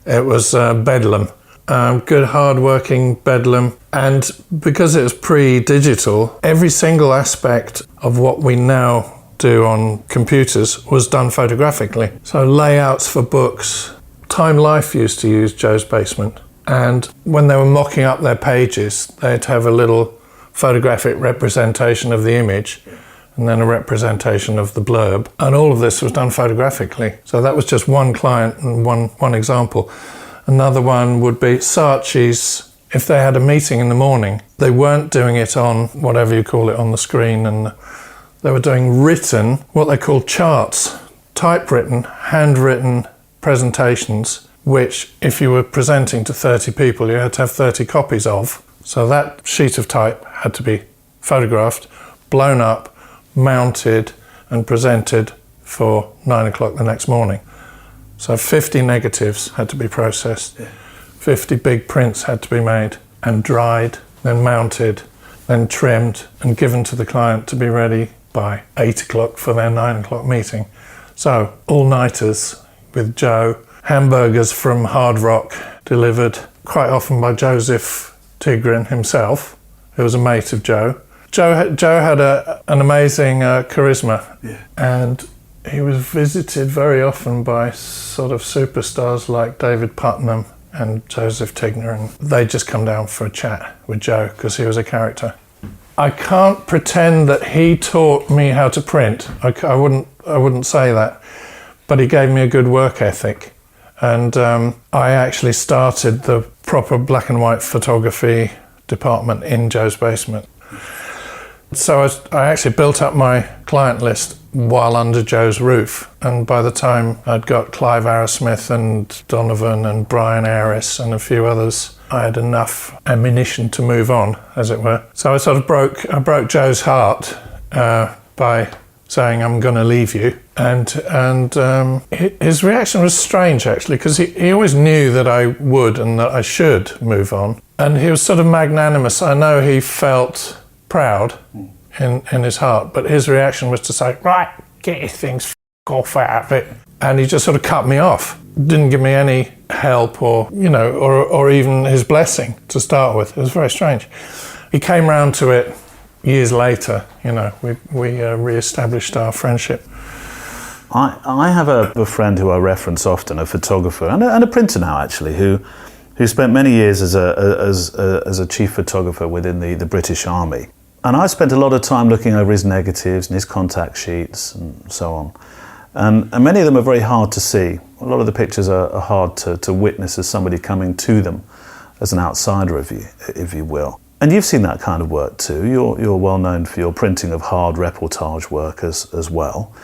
It was bedlam, good hard-working bedlam. And because it was pre-digital, every single aspect of what we now do on computers was done photographically. So layouts for books. Time Life used to use Joe's basement, and when they were mocking up their pages, they'd have a little photographic representation of the image and then a representation of the blurb, and all of this was done photographically. So that was just one client and one example. Another one would be Saatchi's. If they had a meeting in the morning, they weren't doing it on whatever you call it on the screen, and they were doing written, what they call charts, typewritten, handwritten presentations, which if you were presenting to 30 people, you had to have 30 copies of. So that sheet of type had to be photographed, blown up, mounted and presented for 9 o'clock the next morning. So 50 negatives had to be processed, 50 big prints had to be made and dried, then mounted, then trimmed and given to the client to be ready by 8 o'clock for their 9 o'clock meeting. So all-nighters with Joe, hamburgers from Hard Rock delivered quite often by Joseph Tigran himself, who was a mate of Joe. Joe had an amazing charisma, and he was visited very often by sort of superstars like David Putnam and Joseph Tigran, and they'd just come down for a chat with Joe because he was a character. I can't pretend that he taught me how to print. I wouldn't say that. But he gave me a good work ethic, and I actually started the proper black and white photography department in Joe's basement. So I actually built up my client list while under Joe's roof, and by the time I'd got Clive Arrowsmith and Donovan and Brian Ayres and a few others, I had enough ammunition to move on, as it were. So I sort of broke Joe's heart by saying, I'm going to leave you. And his reaction was strange, actually, because he always knew that I would and that I should move on. And he was sort of magnanimous. I know he felt proud in his heart, but his reaction was to say, right, get your things off out of it. And he just sort of cut me off. Didn't give me any help or even his blessing to start with. It was very strange. He came round to it years later. We re-established our friendship. I have a friend who I reference often, a photographer and a printer now, actually, who spent many years as a chief photographer within the British Army. And I spent a lot of time looking over his negatives and his contact sheets and so on. And many of them are very hard to see. A lot of the pictures are hard to witness as somebody coming to them as an outsider, if you will. And you've seen that kind of work too. You're well known for your printing of hard reportage work as well.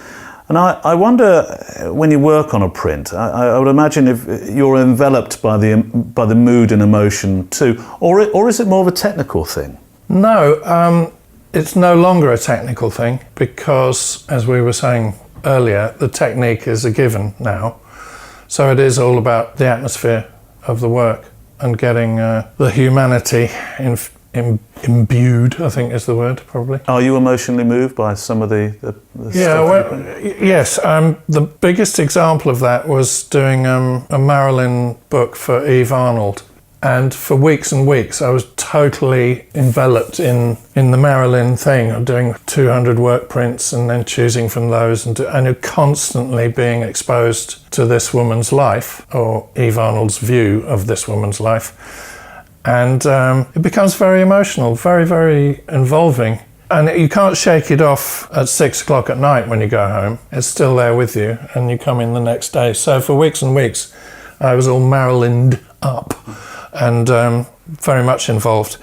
And I wonder, when you work on a print, I would imagine if you're enveloped by the mood and emotion too, or is it more of a technical thing? No, it's no longer a technical thing because, as we were saying earlier, the technique is a given now. So it is all about the atmosphere of the work and getting the humanity imbued, I think is the word, probably. Are you emotionally moved by some of the yes. The biggest example of that was doing a Marilyn book for Eve Arnold. And for weeks and weeks, I was totally enveloped in the Marilyn thing of doing 200 work prints and then choosing from those and constantly being exposed to this woman's life, or Eve Arnold's view of this woman's life. And it becomes very emotional, very, very involving. And you can't shake it off at 6 o'clock at night when you go home. It's still there with you, and you come in the next day. So for weeks and weeks, I was all Marilyned up and very much involved.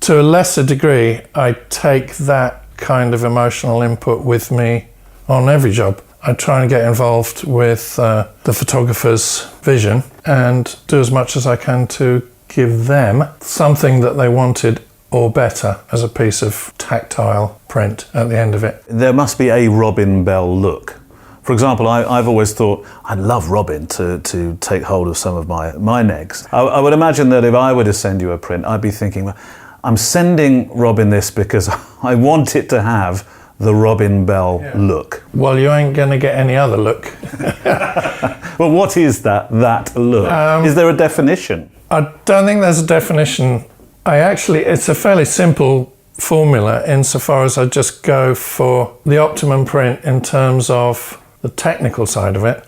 To a lesser degree, I take that kind of emotional input with me on every job. I try and get involved with the photographer's vision and do as much as I can to give them something that they wanted or better as a piece of tactile print at the end of it. There must be a Robin Bell look. For example, I've always thought I'd love Robin to take hold of some of my negs. I would imagine that if I were to send you a print, I'd be thinking, well, I'm sending Robin this because I want it to have the Robin Bell look. Well, you ain't going to get any other look. Well, what is that look? Is there a definition? I don't think there's a definition. It's a fairly simple formula insofar as I just go for the optimum print in terms of the technical side of it,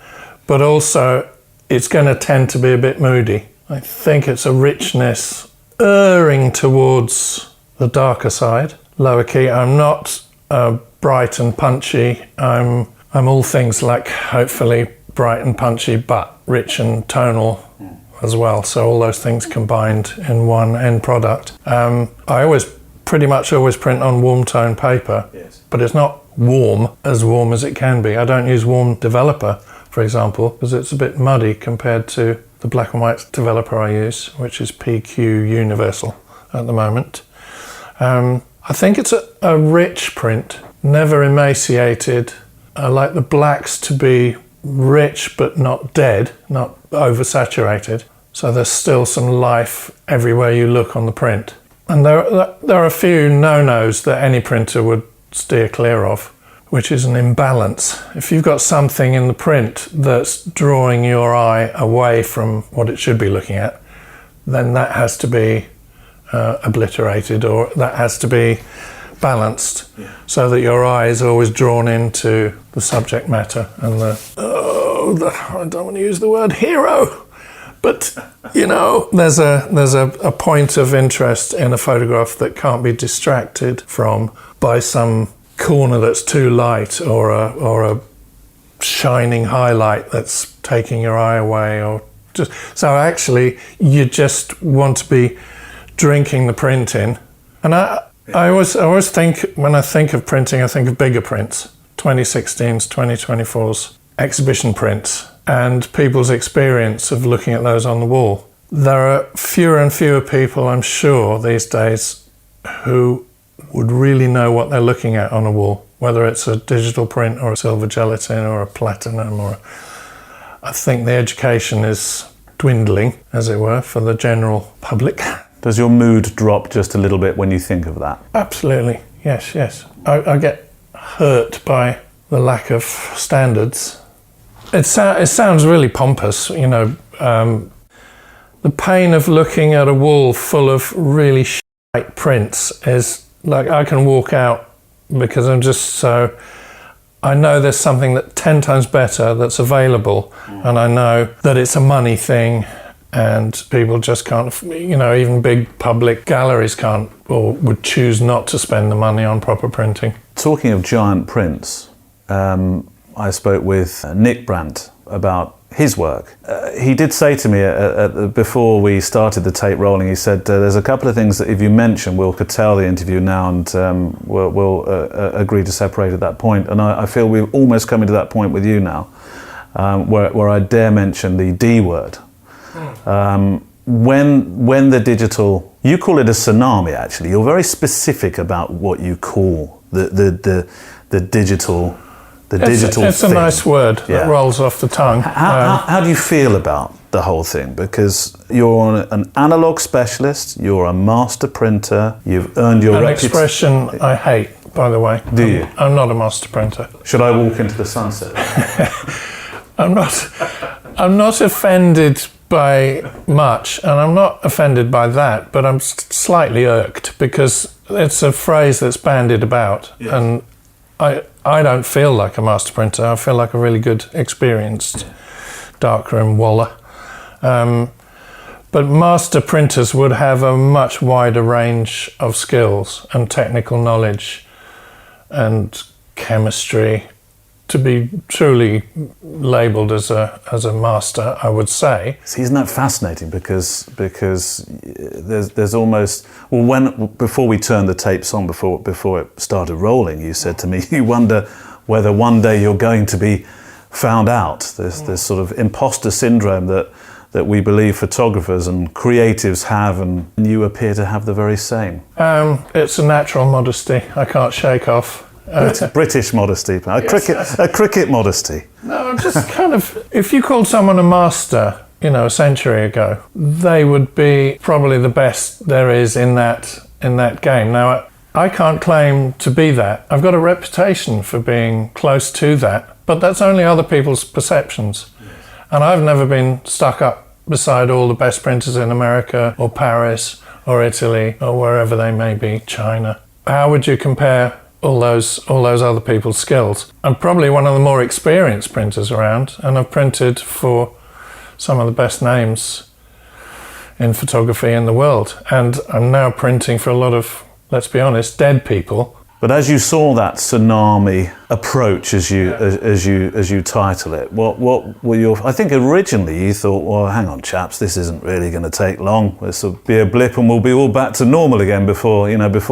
but also it's going to tend to be a bit moody. I think it's a richness erring towards the darker side, lower key. I'm not bright and punchy. I'm all things like hopefully bright and punchy, but rich and tonal as well. So all those things combined in one end product. I pretty much always print on warm tone paper, but it's not warm as it can be. I don't use warm developer, for example, because it's a bit muddy compared to the black and white developer I use, which is PQ Universal at the moment. I think it's a rich print, never emaciated. I like the blacks to be rich but not dead, not oversaturated. So there's still some life everywhere you look on the print. And there are a few no-nos that any printer would steer clear of, which is an imbalance. If you've got something in the print that's drawing your eye away from what it should be looking at, then that has to be obliterated, or that has to be balanced, so that your eye is always drawn into the subject matter and I don't want to use the word hero, but there's a point of interest in a photograph that can't be distracted from by some corner that's too light or a shining highlight that's taking your eye away, or just so actually you just want to be drinking the print in. And I always think, when I think of printing, I think of bigger prints, 2016s, 2024s, exhibition prints, and people's experience of looking at those on the wall. There are fewer and fewer people, I'm sure, these days who would really know what they're looking at on a wall, whether it's a digital print or a silver gelatin or a platinum, I think the education is dwindling, as it were, for the general public. Does your mood drop just a little bit when you think of that? Absolutely, yes. I get hurt by the lack of standards. It sounds really pompous, the pain of looking at a wall full of really shite prints is like, I can walk out because I know there's something that 10 times better that's available, and I know that it's a money thing. And people just can't, even big public galleries can't, or would choose not to spend the money on proper printing. Talking of giant prints, I spoke with Nick Brandt about his work. He did say to me before we started the tape rolling, he said, there's a couple of things that if you mention, we'll curtail the interview now and we'll agree to separate at that point. And I feel we're almost coming to that point with you now, where I dare mention the D word. When the digital, you call it a tsunami actually, you're very specific about what you call the digital it's thing. A nice word that rolls off the tongue. How do you feel about the whole thing? Because you're an analog specialist, you're a master printer, you've earned your reputation. An expression I hate, by the way. Do you? I'm not a master printer. Should I walk into the sunset? I'm not offended by much, and I'm not offended by that, but I'm slightly irked because it's a phrase that's bandied about, and I don't feel like a master printer. I feel like a really good, experienced darkroom waller. But master printers would have a much wider range of skills and technical knowledge and chemistry to be truly labelled as a master, I would say. See, isn't that fascinating? Because there's almost, well, before we turned the tapes on, before it started rolling, you said to me, you wonder whether one day you're going to be found out. There's this sort of imposter syndrome that we believe photographers and creatives have, and you appear to have the very same. It's a natural modesty I can't shake off. British modesty, a cricket modesty. No, just kind of, if you called someone a master, a century ago, they would be probably the best there is in that game. Now, I can't claim to be that. I've got a reputation for being close to that, but that's only other people's perceptions. And I've never been stuck up beside all the best printers in America or Paris or Italy or wherever they may be, China. How would you compare all those other people's skills? I'm probably one of the more experienced printers around, and I've printed for some of the best names in photography in the world. And I'm now printing for a lot of, let's be honest, dead people. But as you saw that tsunami approach, as you title it, what were your? I think originally you thought, well, hang on, chaps, this isn't really going to take long. This will be a blip, and we'll be all back to normal again before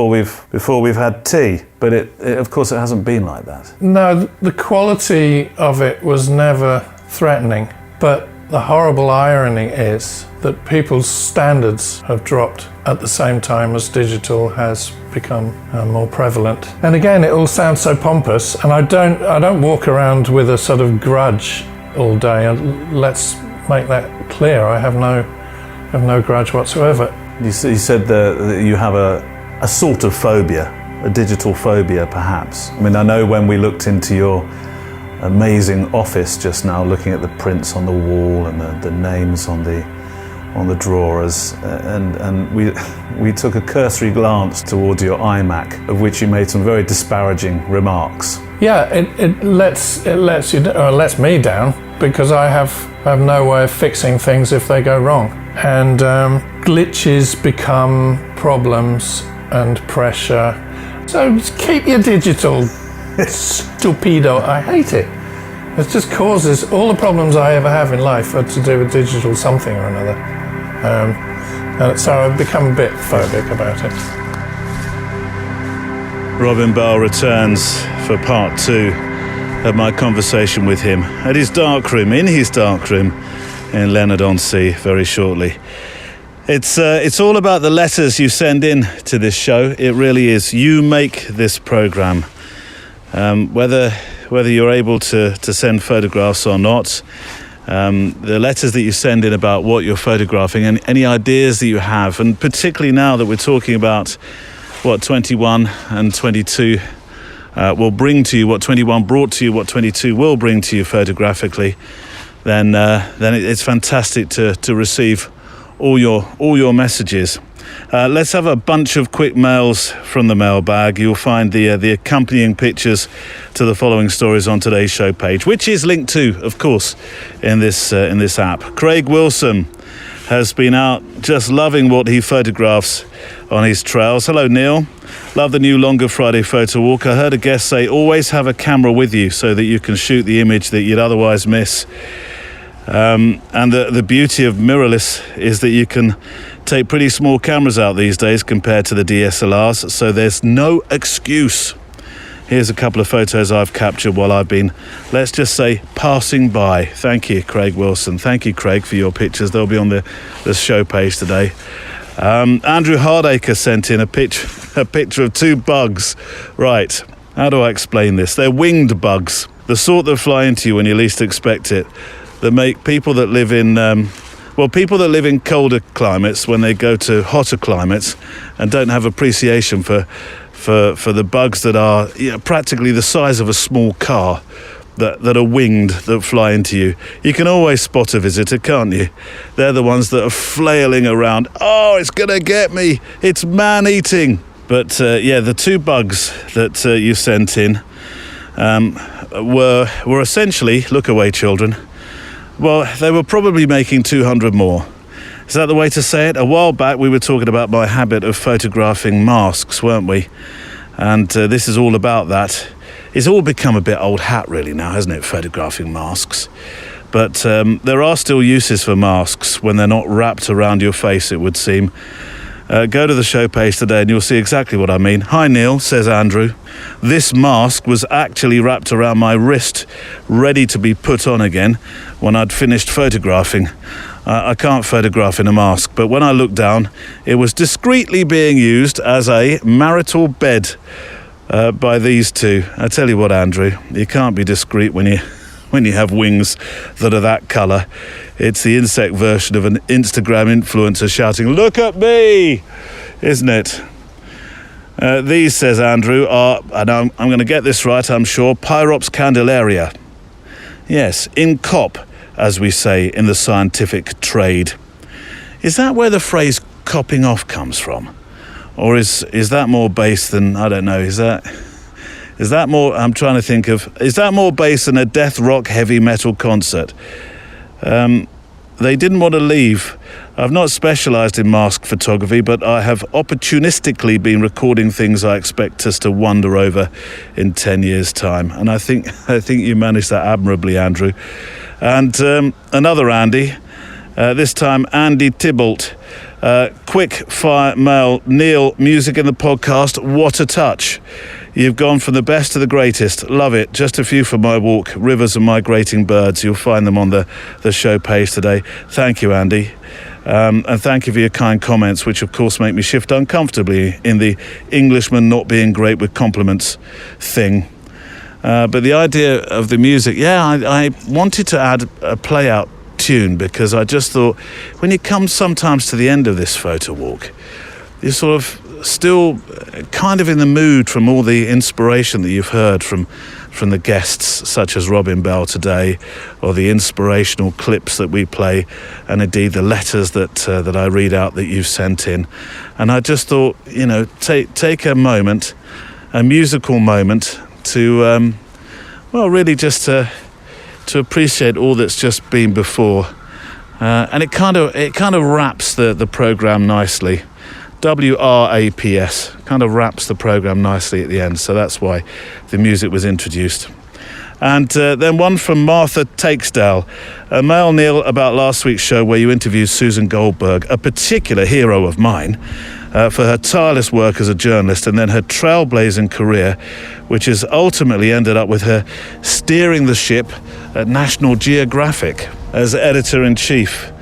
we've had tea. But it of course, it hasn't been like that. No, the quality of it was never threatening, but the horrible irony is that people's standards have dropped at the same time as digital has become more prevalent. And again, it all sounds so pompous, and I don't walk around with a sort of grudge all day. And let's make that clear. I have no grudge whatsoever. You said that you have a sort of phobia, a digital phobia, perhaps. I mean, I know when we looked into your amazing office just now, looking at the prints on the wall and the names on the drawers, and we took a cursory glance towards your iMac, of which you made some very disparaging remarks. Yeah, it lets me down, because I have no way of fixing things if they go wrong, and glitches become problems and pressure. So keep your digital. Stupido. I hate it. It just causes all the problems I ever have in life are to do with digital something or another. And so I've become a bit phobic about it. Robin Bell returns for part 2 of my conversation with him in his darkroom in Leonard-on-Sea very shortly. It's all about the letters you send in to this show. It really is. You make this programme. Whether you're able to send photographs or not, the letters that you send in about what you're photographing and any ideas that you have, and particularly now that we're talking about what 21 and 22 will bring to you, what 21 brought to you, what 22 will bring to you photographically, then it's fantastic to receive all your messages. Let's have a bunch of quick mails from the mailbag. You'll find the accompanying pictures to the following stories on today's show page, which is linked to, of course, in this app. Craig Wilson has been out just loving what he photographs on his trails. Hello, Neil. Love the new Longer Friday photo walk. I heard a guest say always have a camera with you so that you can shoot the image that you'd otherwise miss. And the beauty of mirrorless is that you can take pretty small cameras out these days compared to the DSLRs, so there's no excuse. Here's a couple of photos I've captured while I've been, let's just say, passing by. Thank you, Craig Wilson. Thank you, Craig, for your pictures. They'll be on the show page today. Andrew Hardacre sent in a picture of 2 bugs. Right, how do I explain this? They're winged bugs, the sort that fly into you when you least expect it, that make people that live in colder climates, when they go to hotter climates and don't have appreciation for the bugs that are practically the size of a small car, that are winged, that fly into you. You can always spot a visitor, can't you? They're the ones that are flailing around. Oh, it's gonna get me, it's man-eating. But the 2 bugs that you sent in were essentially, look away children, well, they were probably making 200 more. Is that the way to say it? A while back we were talking about my habit of photographing masks, weren't we? And this is all about that. It's all become a bit old hat really now, hasn't it, photographing masks? But there are still uses for masks when they're not wrapped around your face, it would seem. Go to the show page today and you'll see exactly what I mean. Hi Neil, says Andrew. This mask was actually wrapped around my wrist, ready to be put on again when I'd finished photographing. I can't photograph in a mask, but when I looked down, it was discreetly being used as a marital bed by these two. I tell you what, Andrew, you can't be discreet when you have wings that are that colour. It's the insect version of an Instagram influencer shouting, "Look at me!" Isn't it? These, says Andrew, are, and I'm going to get this right, I'm sure, Pyrops candelaria. Yes, in cop, as we say in the scientific trade. Is that where the phrase copping off comes from? Or is that more base than, I don't know, is that more, I'm trying to think of, is that more bass than a death rock heavy metal concert? They didn't want to leave. I've not specialised in mask photography, but I have opportunistically been recording things I expect us to wonder over in 10 years' time. And I think you managed that admirably, Andrew. And another Andy, this time Andy Tybalt. Quick fire mail. Neil, music in the podcast, what a touch. You've gone from the best to the greatest. Love it. Just a few for my walk. Rivers and migrating birds. You'll find them on the show page today. Thank you, Andy. And thank you for your kind comments, which of course make me shift uncomfortably in the Englishman not being great with compliments thing. But the idea of the music, I wanted to add a play out tune because I just thought when you come sometimes to the end of this photo walk, you're sort of still kind of in the mood from all the inspiration that you've heard from the guests such as Robin Bell today, or the inspirational clips that we play, and indeed the letters that I read out that you've sent in. And I just thought, take a moment, a musical moment to really just to appreciate all that's just been before, and it kind of wraps the program nicely. WRAPS kind of wraps the program nicely at the end, so that's why the music was introduced. And then one from Martha Takesdale. Mail Neil about last week's show where you interviewed Susan Goldberg, a particular hero of mine, for her tireless work as a journalist and then her trailblazing career, which has ultimately ended up with her steering the ship at National Geographic as editor-in-chief.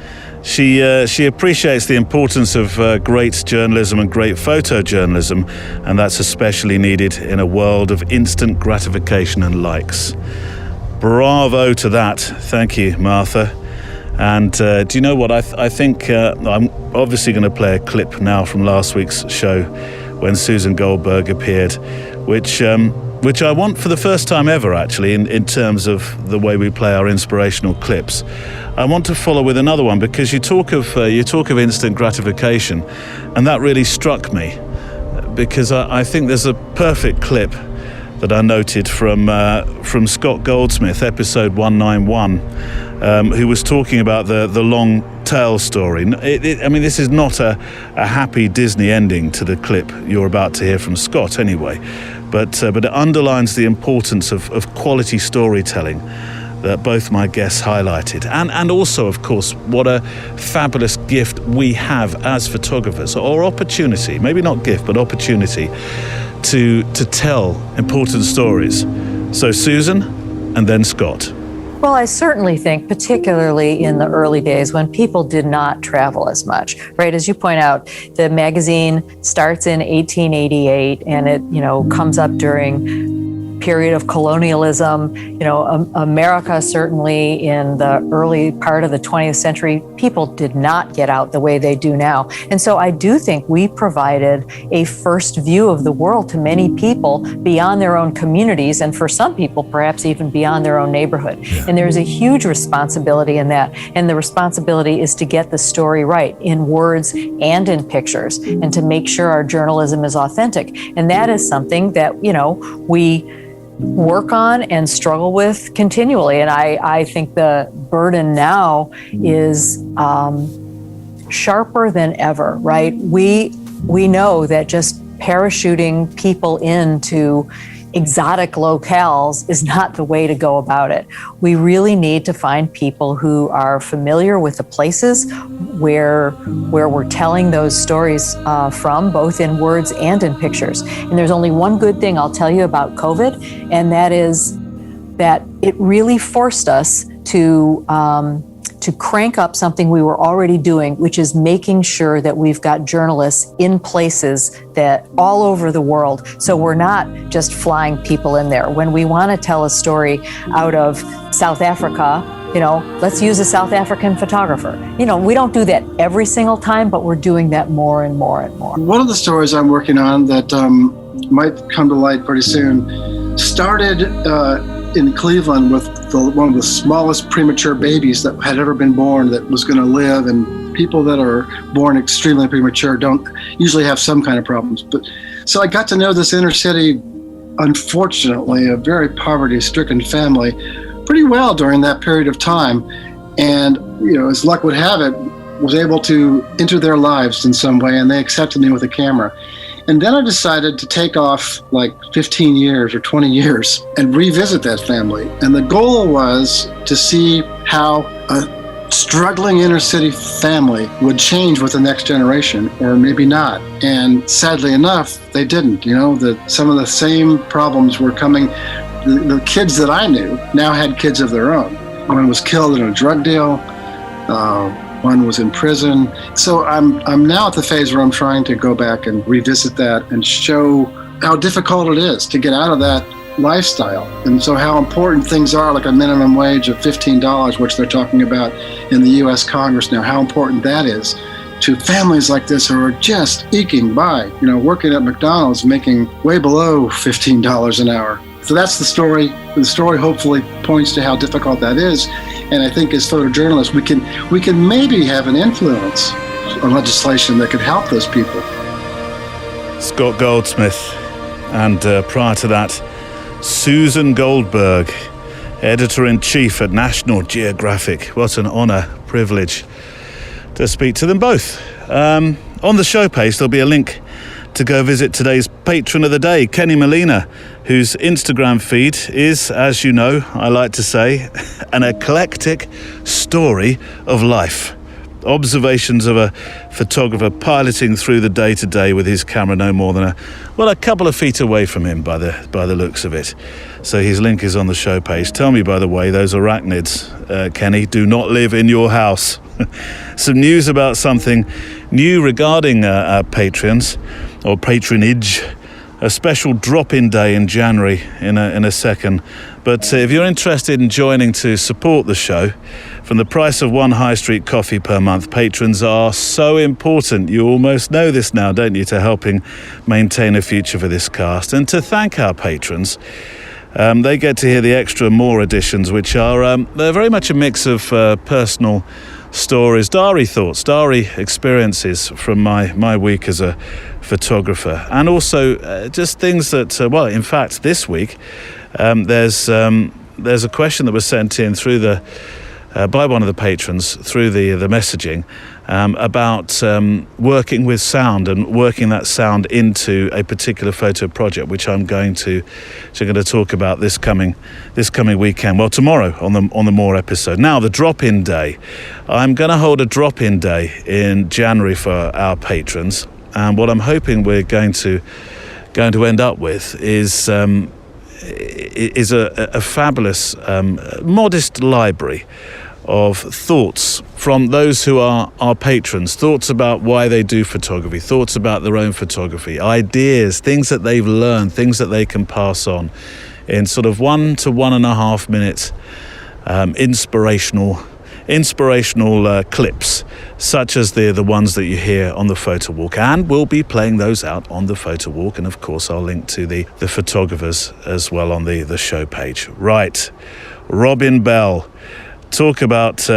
She appreciates the importance of great journalism and great photojournalism, and that's especially needed in a world of instant gratification and likes. Bravo to that. Thank you, Martha. And do you know what? I think I'm obviously going to play a clip now from last week's show when Susan Goldberg appeared, which I want for the first time ever, actually, in terms of the way we play our inspirational clips. I want to follow with another one because you talk of instant gratification, and that really struck me because I think there's a perfect clip that I noted from Scott Goldsmith, episode 191, who was talking about the long tail story. This is not a happy Disney ending to the clip you're about to hear from Scott, anyway. But it underlines the importance of quality storytelling that both my guests highlighted. And also, of course, what a fabulous gift we have as photographers, or opportunity, maybe not gift, but opportunity, to tell important stories. So Susan, and then Scott. Well, I certainly think, particularly in the early days when people did not travel as much, right? As you point out, the magazine starts in 1888 and it, comes up during period of colonialism. America, certainly in the early part of the 20th century, people did not get out the way they do now. And so I do think we provided a first view of the world to many people beyond their own communities, and for some people, perhaps even beyond their own neighborhood. Yeah. And there's a huge responsibility in that. And the responsibility is to get the story right in words and in pictures, and to make sure our journalism is authentic. And that is something that, we work on and struggle with continually. And I think the burden now is sharper than ever, right? We know that just parachuting people into exotic locales is not the way to go about it. We really need to find people who are familiar with the places where we're telling those stories from, both in words and in pictures. And there's only one good thing I'll tell you about COVID, and that is that it really forced us to crank up something we were already doing, which is making sure that we've got journalists in places that all over the world. So we're not just flying people in there. When we want to tell a story out of South Africa, let's use a South African photographer. We don't do that every single time, but we're doing that more and more and more. One of the stories I'm working on that might come to light pretty soon started in Cleveland with one of the smallest premature babies that had ever been born that was going to live, and people that are born extremely premature don't usually have some kind of problems. But so I got to know this inner city, unfortunately, a very poverty-stricken family pretty well during that period of time, and as luck would have it, was able to enter their lives in some way, and they accepted me with a camera. And then I decided to take off like 15 years or 20 years and revisit that family. And the goal was to see how a struggling inner city family would change with the next generation, or maybe not. And sadly enough, they didn't. That some of the same problems were coming. The kids that I knew now had kids of their own. One was killed in a drug deal. One was in prison. So I'm now at the phase where I'm trying to go back and revisit that and show how difficult it is to get out of that lifestyle. And so how important things are, like a minimum wage of $15, which they're talking about in the U.S. Congress now, how important that is to families like this who are just eking by, working at McDonald's, making way below $15 an hour. So that's the story. The story hopefully points to how difficult that is. And I think as photojournalists, we can maybe have an influence on legislation that could help those people. Scott Goldsmith, and prior to that, Susan Goldberg, editor-in-chief at National Geographic. What an honour, privilege to speak to them both. On the show page, there'll be a link to go visit today's patron of the day, Kenny Molina, whose Instagram feed is, as you know, I like to say, an eclectic story of life. Observations of a photographer piloting through the day-to-day with his camera no more than a couple of feet away from him by the looks of it. So his link is on the show page. Tell me, by the way, those arachnids, Kenny, do not live in your house. Some news about something new regarding our patrons, or patronage. A special drop-in day in January in a second. But if you're interested in joining to support the show, from the price of one high street coffee per month, patrons are so important. You almost know this now, don't you, to helping maintain a future for this cast. And to thank our patrons, they get to hear the extra more editions, which are they're very much a mix of personal stories, diary thoughts, diary experiences from my week as a photographer, and also just things that in fact this week there's a question that was sent in through the by one of the patrons through the messaging about working with sound and working that sound into a particular photo project, which I'm going to talk about this coming weekend. Well, tomorrow on the More episode. Now, the drop-in day. I'm going to hold a drop-in day in January for our patrons, and what I'm hoping we're going to end up with is a fabulous modest library of thoughts from those who are our patrons, thoughts about why they do photography, thoughts about their own photography, ideas, things that they've learned, things that they can pass on in sort of 1 to 1.5 minute inspirational clips, such as the ones that you hear on the Photowalk. And we'll be playing those out on the Photowalk, and of course I'll link to the photographers as well on the show page. Right, Robin Bell. Talk about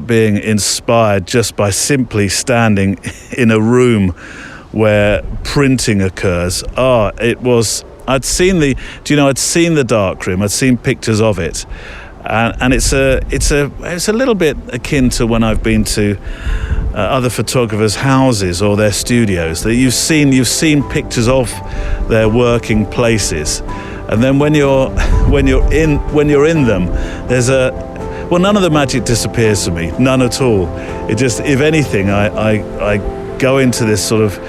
being inspired just by simply standing in a room where printing occurs. I'd seen the darkroom. I'd seen pictures of it, and it's a little bit akin to when I've been to other photographers' houses or their studios that you've seen pictures of their working places, and then when you're in them, there's none of the magic disappears for me, none at all. It just, if anything, I go into this sort of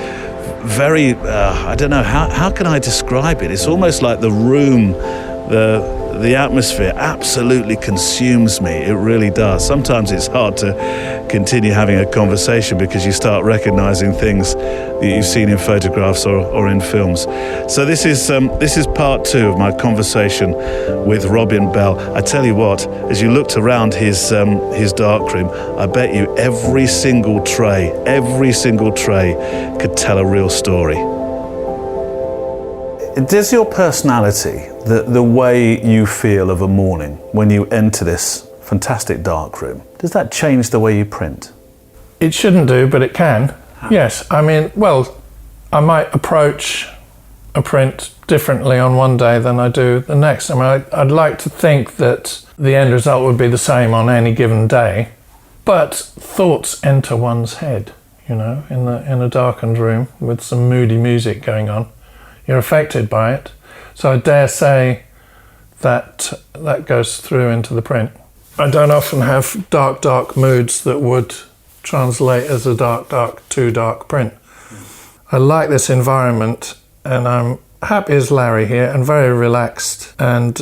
very I don't know how can I describe it. It's almost like the room, the atmosphere absolutely consumes me. It really does. Sometimes it's hard to continue having a conversation because you start recognizing things that you've seen in photographs or in films. So this is part 2 of my conversation with Robin Bell. I tell you what, as you looked around his darkroom, I bet you every single tray could tell a real story. Does your personality, the way you feel of a morning when you enter this fantastic darkroom, does that change the way you print? It shouldn't do, but it can. Yes, I mean, well, I might approach a print differently on one day than I do the next. I mean, I'd like to think that the end result would be the same on any given day, but thoughts enter one's head, you know, in a darkened room with some moody music going on. You're affected by it. So I dare say that goes through into the print. I don't often have dark moods that would translate as a too dark print. I like this environment, and I'm happy as Larry here and very relaxed, and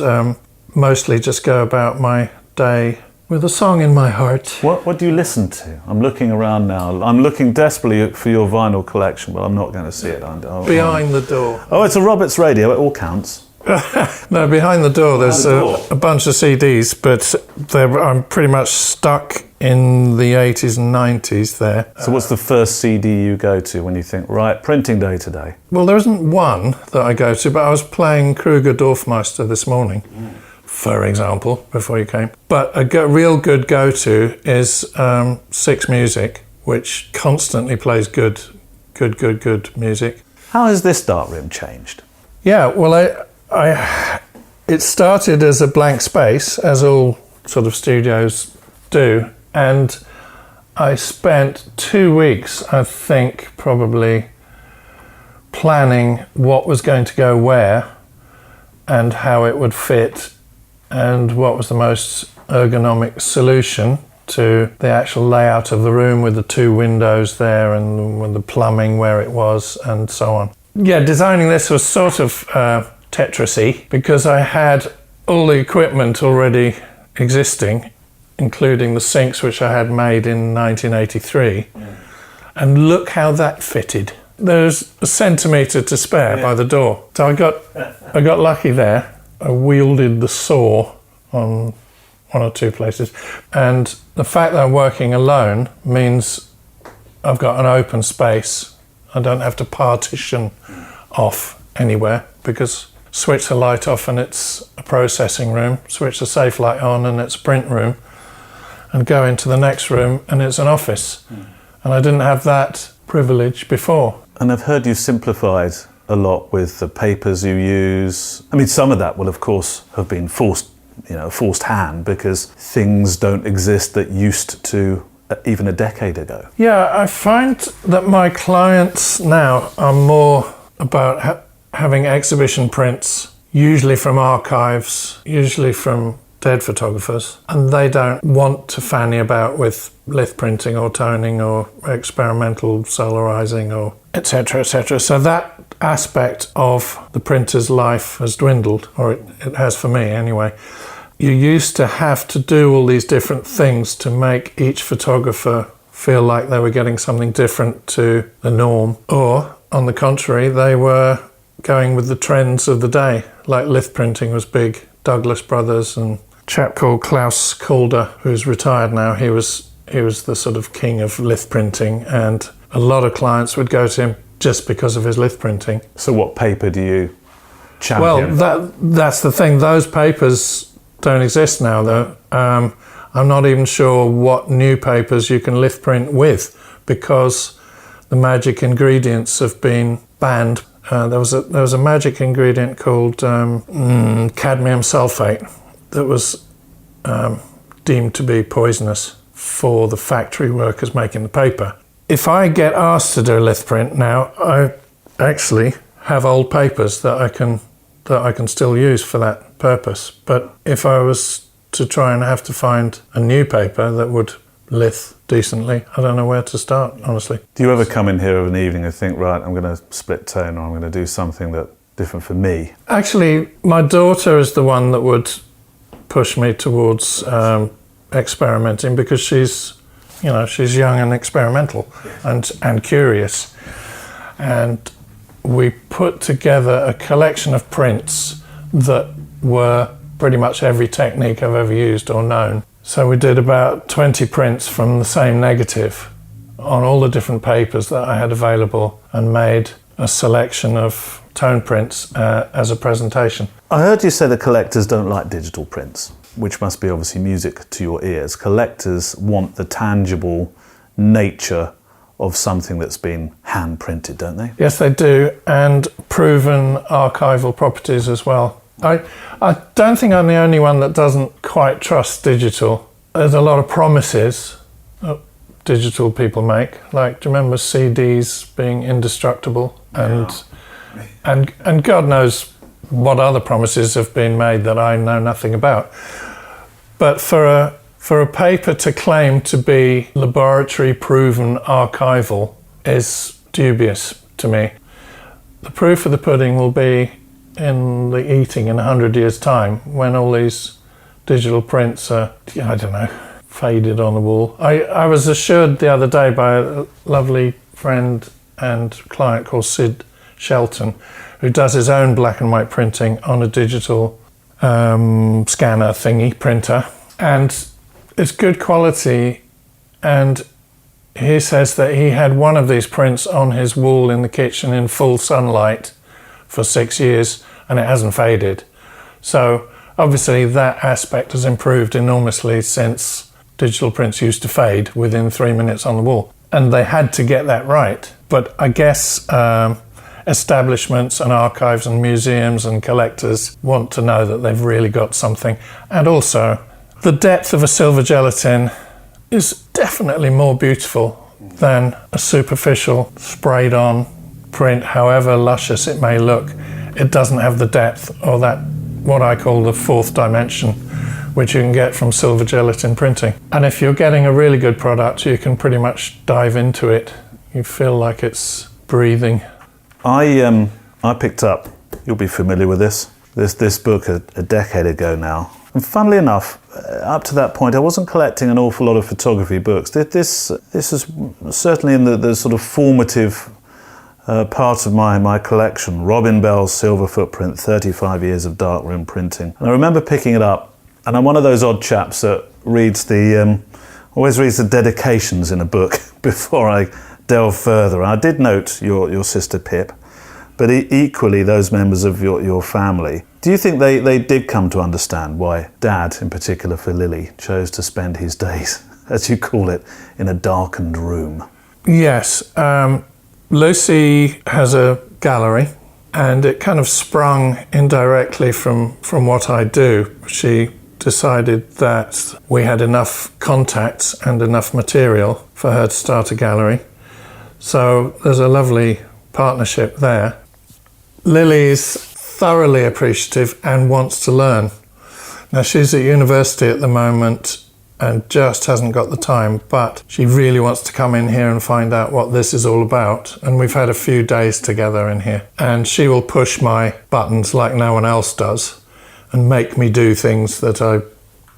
mostly just go about my day with a song in my heart. What do you listen to? I'm looking around now. I'm looking desperately for your vinyl collection, but I'm not going to see it. Behind the door. Oh, it's a Roberts radio. It all counts. No, behind the door there's a bunch of CDs, but I'm pretty much stuck in the 80s and 90s there. So what's the first CD you go to when you think, right, printing day today? Well, there isn't one that I go to, but I was playing Kruger Dorfmeister this morning. For example, before you came. But a real good go-to is Six Music, which constantly plays good music. How has this darkroom changed? Yeah, well, it started as a blank space, as all sort of studios do, and I spent 2 weeks, I think, probably planning what was going to go where and how it would fit, and what was the most ergonomic solution to the actual layout of the room with the 2 windows there and with the plumbing where it was and so on. Yeah, designing this was sort of Tetris-y because I had all the equipment already existing, including the sinks which I had made in 1983. And look how that fitted. There's a centimetre to spare by the door. So I got lucky there. I wielded the saw on 1 or 2 places, and the fact that I'm working alone means I've got an open space. I don't have to partition off anywhere because switch the light off and it's a processing room, switch the safe light on and it's a print room, and go into the next room and it's an office. And I didn't have that privilege before. And I've heard you simplified a lot with the papers you use. I mean, some of that will, of course, have been forced hand because things don't exist that used to even a decade ago. Yeah, I find that my clients now are more about having exhibition prints, usually from archives, usually from dead photographers, and they don't want to fanny about with lith printing or toning or experimental solarizing or etc., etc. So that aspect of the printer's life has dwindled, or it has for me anyway. You used to have to do all these different things to make each photographer feel like they were getting something different to the norm, or on the contrary, they were going with the trends of the day. Like lith printing was big, Douglas Brothers, and a chap called Klaus Calder, who's retired now, he was the sort of king of lith printing, and a lot of clients would go to him just because of his lith printing. So what paper do you champion? Well, that's the thing. Those papers don't exist now, though. I'm not even sure what new papers you can lith print with because the magic ingredients have been banned. There was a magic ingredient called cadmium sulfate that was deemed to be poisonous for the factory workers making the paper. If I get asked to do a lith print now, I actually have old papers that I can still use for that purpose. But if I was to try and have to find a new paper that would lith decently, I don't know where to start, honestly. Do you ever come in here of an evening and think, right, I'm going to split tone, or I'm going to do something that different for me? Actually, my daughter is the one that would push me towards experimenting, because she's young and experimental and curious. And we put together a collection of prints that were pretty much every technique I've ever used or known. So we did about 20 prints from the same negative on all the different papers that I had available, and made a selection of tone prints as a presentation. I heard you say that collectors don't like digital prints, which must be obviously music to your ears. Collectors want the tangible nature of something that's been hand printed, don't they? Yes, they do, and proven archival properties as well. I don't think I'm the only one that doesn't quite trust digital. There's a lot of promises that digital people make. Like, do you remember CDs being indestructible? And God knows what other promises have been made that I know nothing about. But for a paper to claim to be laboratory proven archival is dubious to me. The proof of the pudding will be in the eating in 100 years' time, when all these digital prints are, I don't know, faded on the wall. I was assured the other day by a lovely friend and client called Sid Shelton, who does his own black and white printing on a digital scanner thingy printer, and it's good quality. And he says that he had one of these prints on his wall in the kitchen in full sunlight for 6 years, and it hasn't faded. So obviously that aspect has improved enormously since digital prints used to fade within 3 minutes on the wall. And they had to get that right. But I guess establishments and archives and museums and collectors want to know that they've really got something. And also, the depth of a silver gelatin is definitely more beautiful than a superficial sprayed on print, however luscious it may look. It doesn't have the depth, or that, what I call the fourth dimension, which you can get from silver gelatin printing. And if you're getting a really good product, you can pretty much dive into it. You feel like it's breathing. I picked up, you'll be familiar with this book a decade ago now. And funnily enough, up to that point, I wasn't collecting an awful lot of photography books. This is certainly in the sort of formative part of my collection. Robin Bell's Silver Footprint, 35 years of darkroom printing. And I remember picking it up, and I'm one of those odd chaps that always reads the dedications in a book before I delve further. And I did note your sister Pip, but equally those members of your family. Do you think they did come to understand why Dad, in particular for Lily, chose to spend his days, as you call it, in a darkened room? Yes. Lucy has a gallery, and it kind of sprung indirectly from what I do. She decided that we had enough contacts and enough material for her to start a gallery. So there's a lovely partnership there. Lily's thoroughly appreciative and wants to learn. Now, she's at university at the moment and just hasn't got the time, but she really wants to come in here and find out what this is all about. And we've had a few days together in here, and she will push my buttons like no one else does and make me do things that I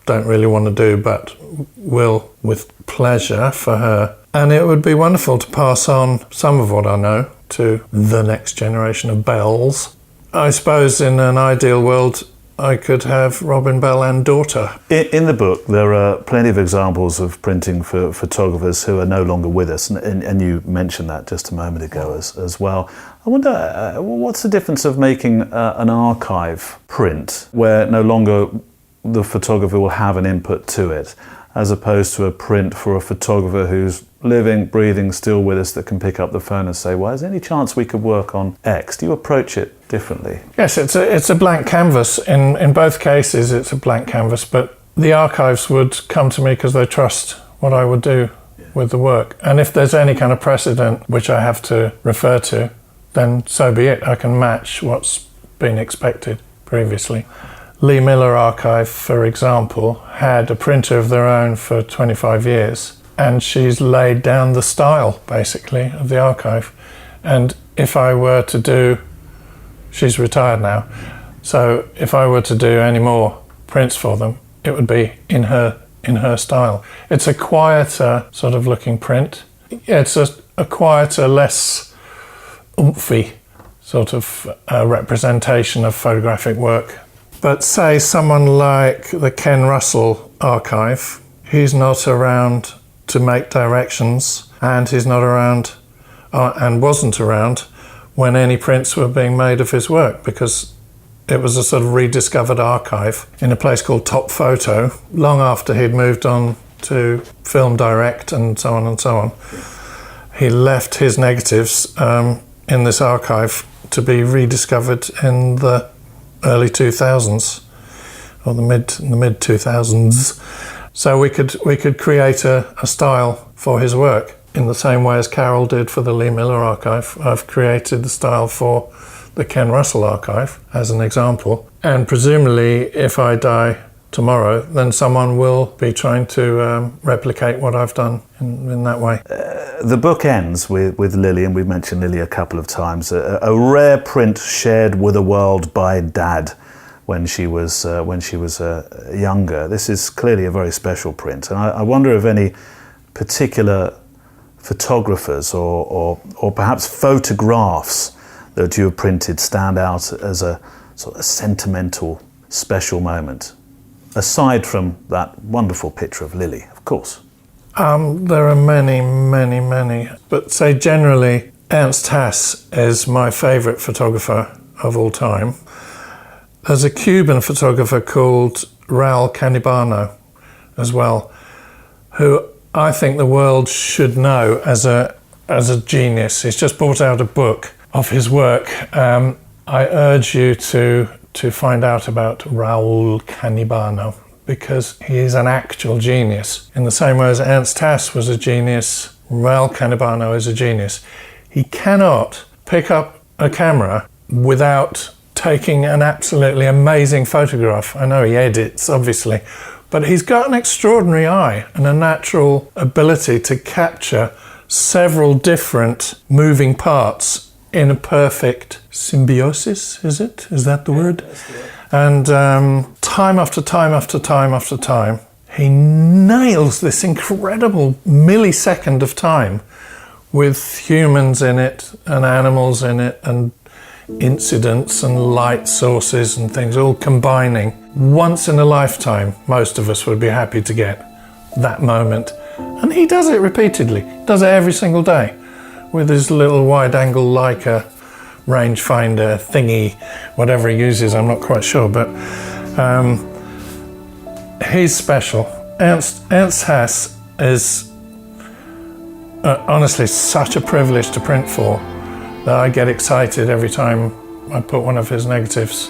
don't really want to do, but will with pleasure for her. And it would be wonderful to pass on some of what I know to the next generation of Bells. I suppose in an ideal world, I could have Robin Bell and daughter. In the book, there are plenty of examples of printing for photographers who are no longer with us, and you mentioned that just a moment ago as well. I wonder, what's the difference of making an archive print where no longer the photographer will have an input to it, as opposed to a print for a photographer who's living, breathing, still with us, that can pick up the phone and say, well, is there any chance we could work on X? Do you approach it differently? Yes, it's a blank canvas. In both cases, it's a blank canvas, but the archives would come to me because they trust what I would do with the work. And if there's any kind of precedent which I have to refer to, then so be it. I can match what's been expected previously. Lee Miller Archive, for example, had a printer of their own for 25 years, and she's laid down the style, basically, of the archive. And if I were to do, she's retired now, so if I were to do any more prints for them, it would be in her style. It's a quieter sort of looking print. It's a quieter, less oomphy sort of representation of photographic work. But say someone like the Ken Russell archive, he's not around to make directions, and he's not around and wasn't around when any prints were being made of his work, because it was a sort of rediscovered archive in a place called Top Photo, long after he'd moved on to film direct and so on and so on. He left his negatives in this archive to be rediscovered in the early 2000s, or the mid 2000s. So we could create a style for his work in the same way as Carol did for the Lee Miller Archive. I've created the style for the Ken Russell Archive as an example. And presumably, if I die tomorrow, then someone will be trying to replicate what I've done in that way. The book ends with Lily, and we've mentioned Lily a couple of times, a rare print shared with the world by Dad when she was younger. This is clearly a very special print, and I wonder if any particular photographers or perhaps photographs that you have printed stand out as a sort of sentimental, special moment, aside from that wonderful picture of Lily, of course. There are many, but say generally Ernst Haas is my favourite photographer of all time. There's a Cuban photographer called Raul Canibano as well, who I think the world should know as a genius. He's just brought out a book of his work. I urge you to find out about Raul Canibano, because he is an actual genius. In the same way as Ernst Haas was a genius, Raul Canibano is a genius. He cannot pick up a camera without taking an absolutely amazing photograph. I know he edits, obviously, but he's got an extraordinary eye and a natural ability to capture several different moving parts in a perfect symbiosis, is it? Is that the word? And time after time after time after time, he nails this incredible millisecond of time with humans in it and animals in it and incidents and light sources and things all combining. Once in a lifetime, most of us would be happy to get that moment. And he does it repeatedly, does it every single day with his little wide-angle Leica rangefinder thingy, whatever he uses, I'm not quite sure, but he's special. Ernst Haas is honestly such a privilege to print for that I get excited every time I put one of his negatives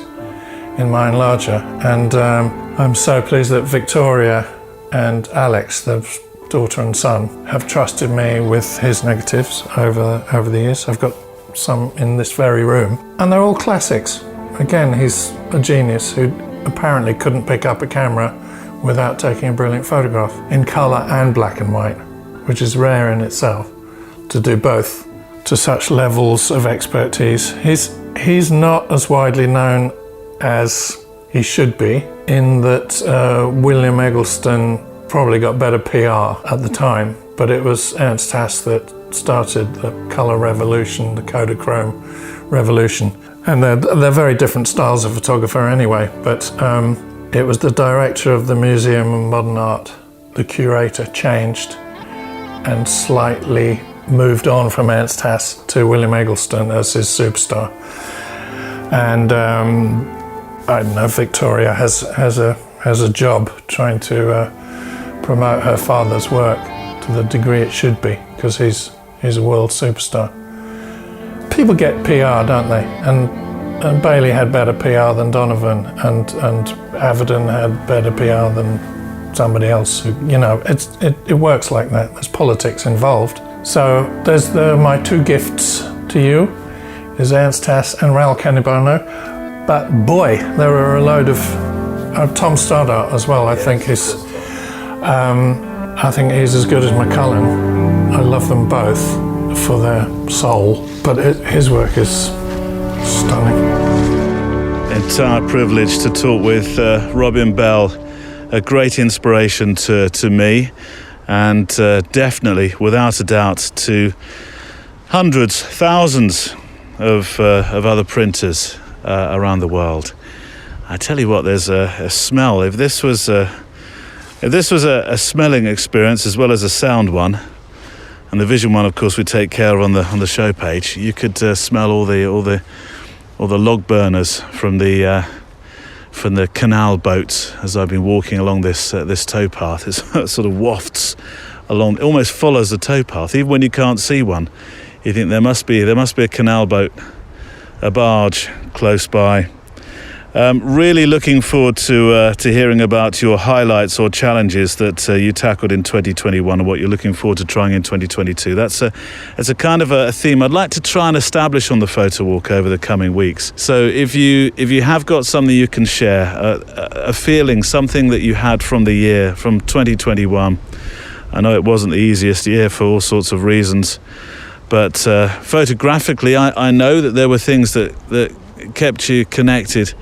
in my enlarger. And I'm so pleased that Victoria and Alex, the daughter and son, have trusted me with his negatives over the years. I've got some in this very room, and they're all classics. Again, he's a genius who apparently couldn't pick up a camera without taking a brilliant photograph in colour and black and white, which is rare in itself to do both to such levels of expertise. He's not as widely known as he should be, in that William Eggleston probably got better PR at the time, but it was Ernst Haas that started the colour revolution, the Kodachrome revolution. And they're very different styles of photographer anyway, but it was the director of the Museum of Modern Art, the curator, changed and slightly moved on from Ernst Haas to William Eggleston as his superstar. And I don't know, Victoria has a job trying to promote her father's work to the degree it should be, because he's a world superstar. People get PR, don't they? And Bailey had better PR than Donovan, and Avedon had better PR than somebody else who, it works like that. There's politics involved. So there's my two gifts to you, is Ernst Tass and Raul Canibano. But boy, there are a load of Tom Stoddart as well. I think he's as good as McCullin. I love them both for their soul, but his work is stunning. Entire privilege to talk with Robin Bell, a great inspiration to me, and definitely, without a doubt, to hundreds, thousands of other printers around the world. I tell you what, there's a smell. If this was a smelling experience as well as a sound one, and the vision one, of course, we take care of on the show page, you could smell all the log burners from the canal boats as I've been walking along this towpath. It sort of wafts along, almost follows the towpath, even when you can't see one. You think there must be a canal boat, a barge close by. Really looking forward to hearing about your highlights or challenges that you tackled in 2021 and what you're looking forward to trying in 2022. That's a kind of a theme I'd like to try and establish on the Photowalk over the coming weeks. So if you have got something you can share, a feeling, something that you had from the year, from 2021. I know it wasn't the easiest year for all sorts of reasons, but photographically, I know that there were things that kept you connected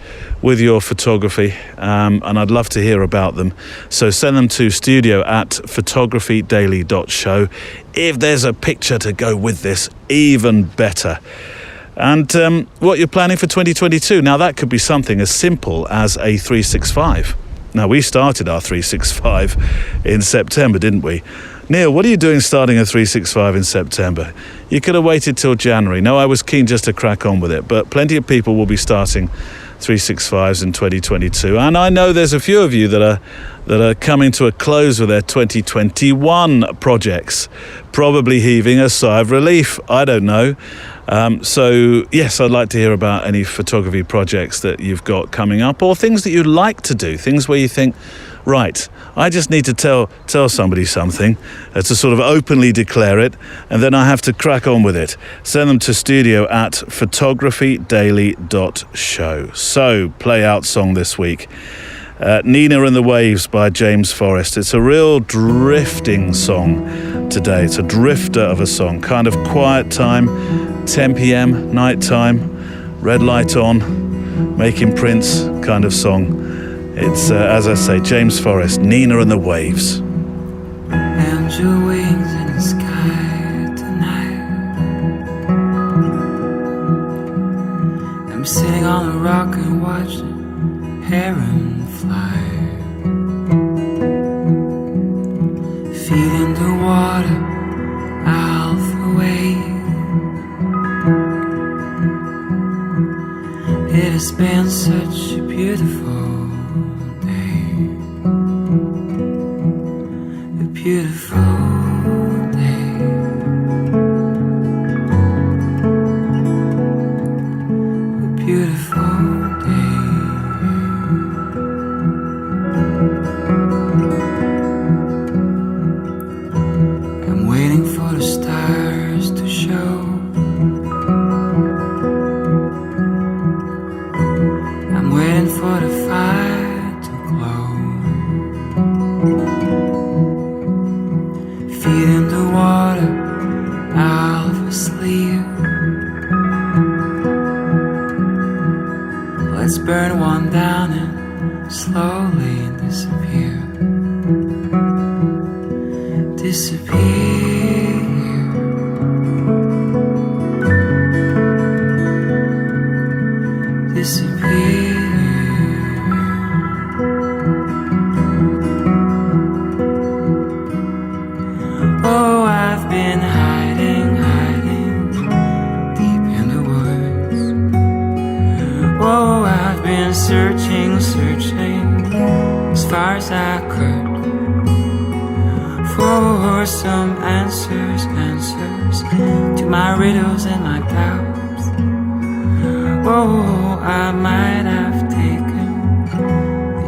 with your photography, and I'd love to hear about them. So send them to studio@photographydaily.show. If there's a picture to go with this, even better. And what you're planning for 2022. Now, that could be something as simple as a 365. Now, we started our 365 in September, didn't we? Neil, what are you doing starting a 365 in September? You could have waited till January. No, I was keen just to crack on with it, but plenty of people will be starting 365s in 2022. And I know there's a few of you that are coming to a close with their 2021 projects, probably heaving a sigh of relief. I don't know. So, yes, I'd like to hear about any photography projects that you've got coming up, or things that you'd like to do, things where you think, right, I just need to tell somebody something, to sort of openly declare it, and then I have to crack on with it. Send them to studio@photographydaily.show. So, play out song this week. Nina and the Waves by James Forrest. It's a real drifting song today. It's a drifter of a song, kind of quiet time, 10 p.m, night time, red light on, making prints kind of song. It's, as I say, James Forrest, Nina and the Waves. And your wings in the sky tonight. I'm sitting on a rock and watching heron fly. Feet in the water, out the wave. It has been such a beautiful day. A beautiful day. A beautiful day. I'm waiting for the stars to show. I'm waiting for the fire to glow. Feet in the water, half asleep. Let's burn one down and slowly disappear. Disappear. Disappear. Oh, I've been hiding deep in the woods. Oh, I've been searching as far as I could for some answers to my riddles and my doubts. Oh, I might have taken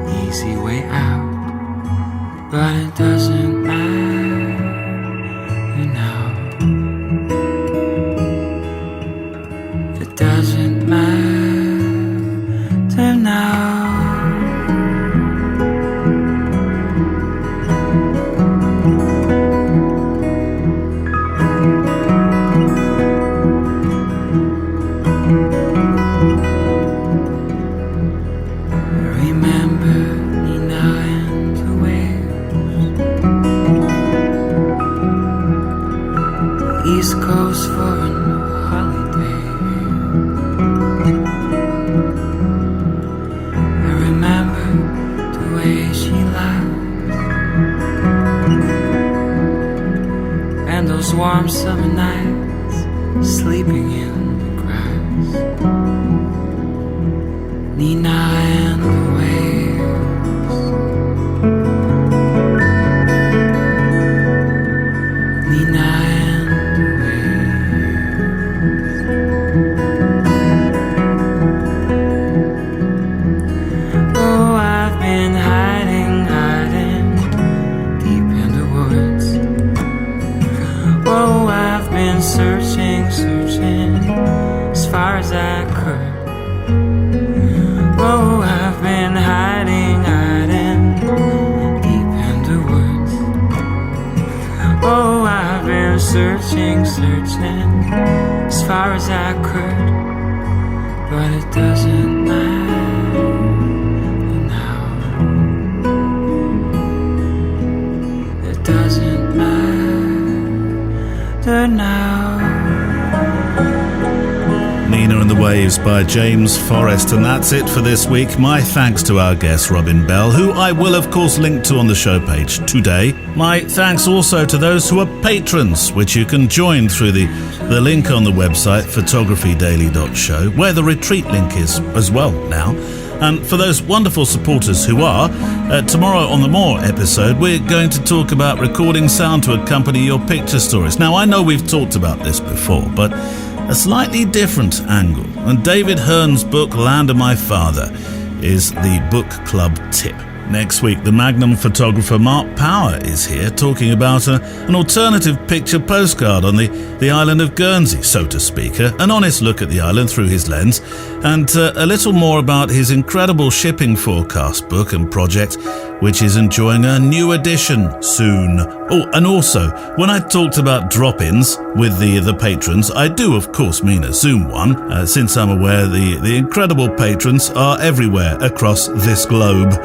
the easy way out. but it doesn't matter now. It doesn't matter now. East Coast for a holiday. I remember the way she laughed and those warm summer nights sleeping in the grass. Nina and the waves. Nina and the waves. Oh, I've been hiding deep in the woods. Oh, I've been searching as far as I could. Oh, I've been hiding deep in the woods. Oh, I've been searching as far as I could. But it doesn't matter now. It doesn't matter now. Nina and the Waves by James Forrest, and that's it for this week. My thanks to our guest Robin Bell, who I will of course link to on the show page today. My thanks also to those who are patrons, which you can join through the link on the website photographydaily.show, where the retreat link is as well now. And for those wonderful supporters who are, tomorrow on the More episode, we're going to talk about recording sound to accompany your picture stories. Now, I know we've talked about this before, but a slightly different angle. And David Hearn's book, Land of My Father, is the book club tip. Next week, the Magnum photographer Mark Power is here talking about an alternative picture postcard on the island of Guernsey, so to speak. An honest look at the island through his lens, and a little more about his incredible shipping forecast book and project, which is enjoying a new edition soon. Oh, and also, when I talked about drop-ins with the patrons, I do of course mean a Zoom one, since I'm aware the incredible patrons are everywhere across this globe.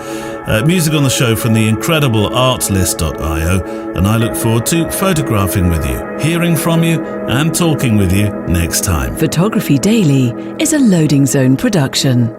Music on the show from the incredible artlist.io, and I look forward to photographing with you, hearing from you, and talking with you next time. Photography Daily is a Loading Zone production.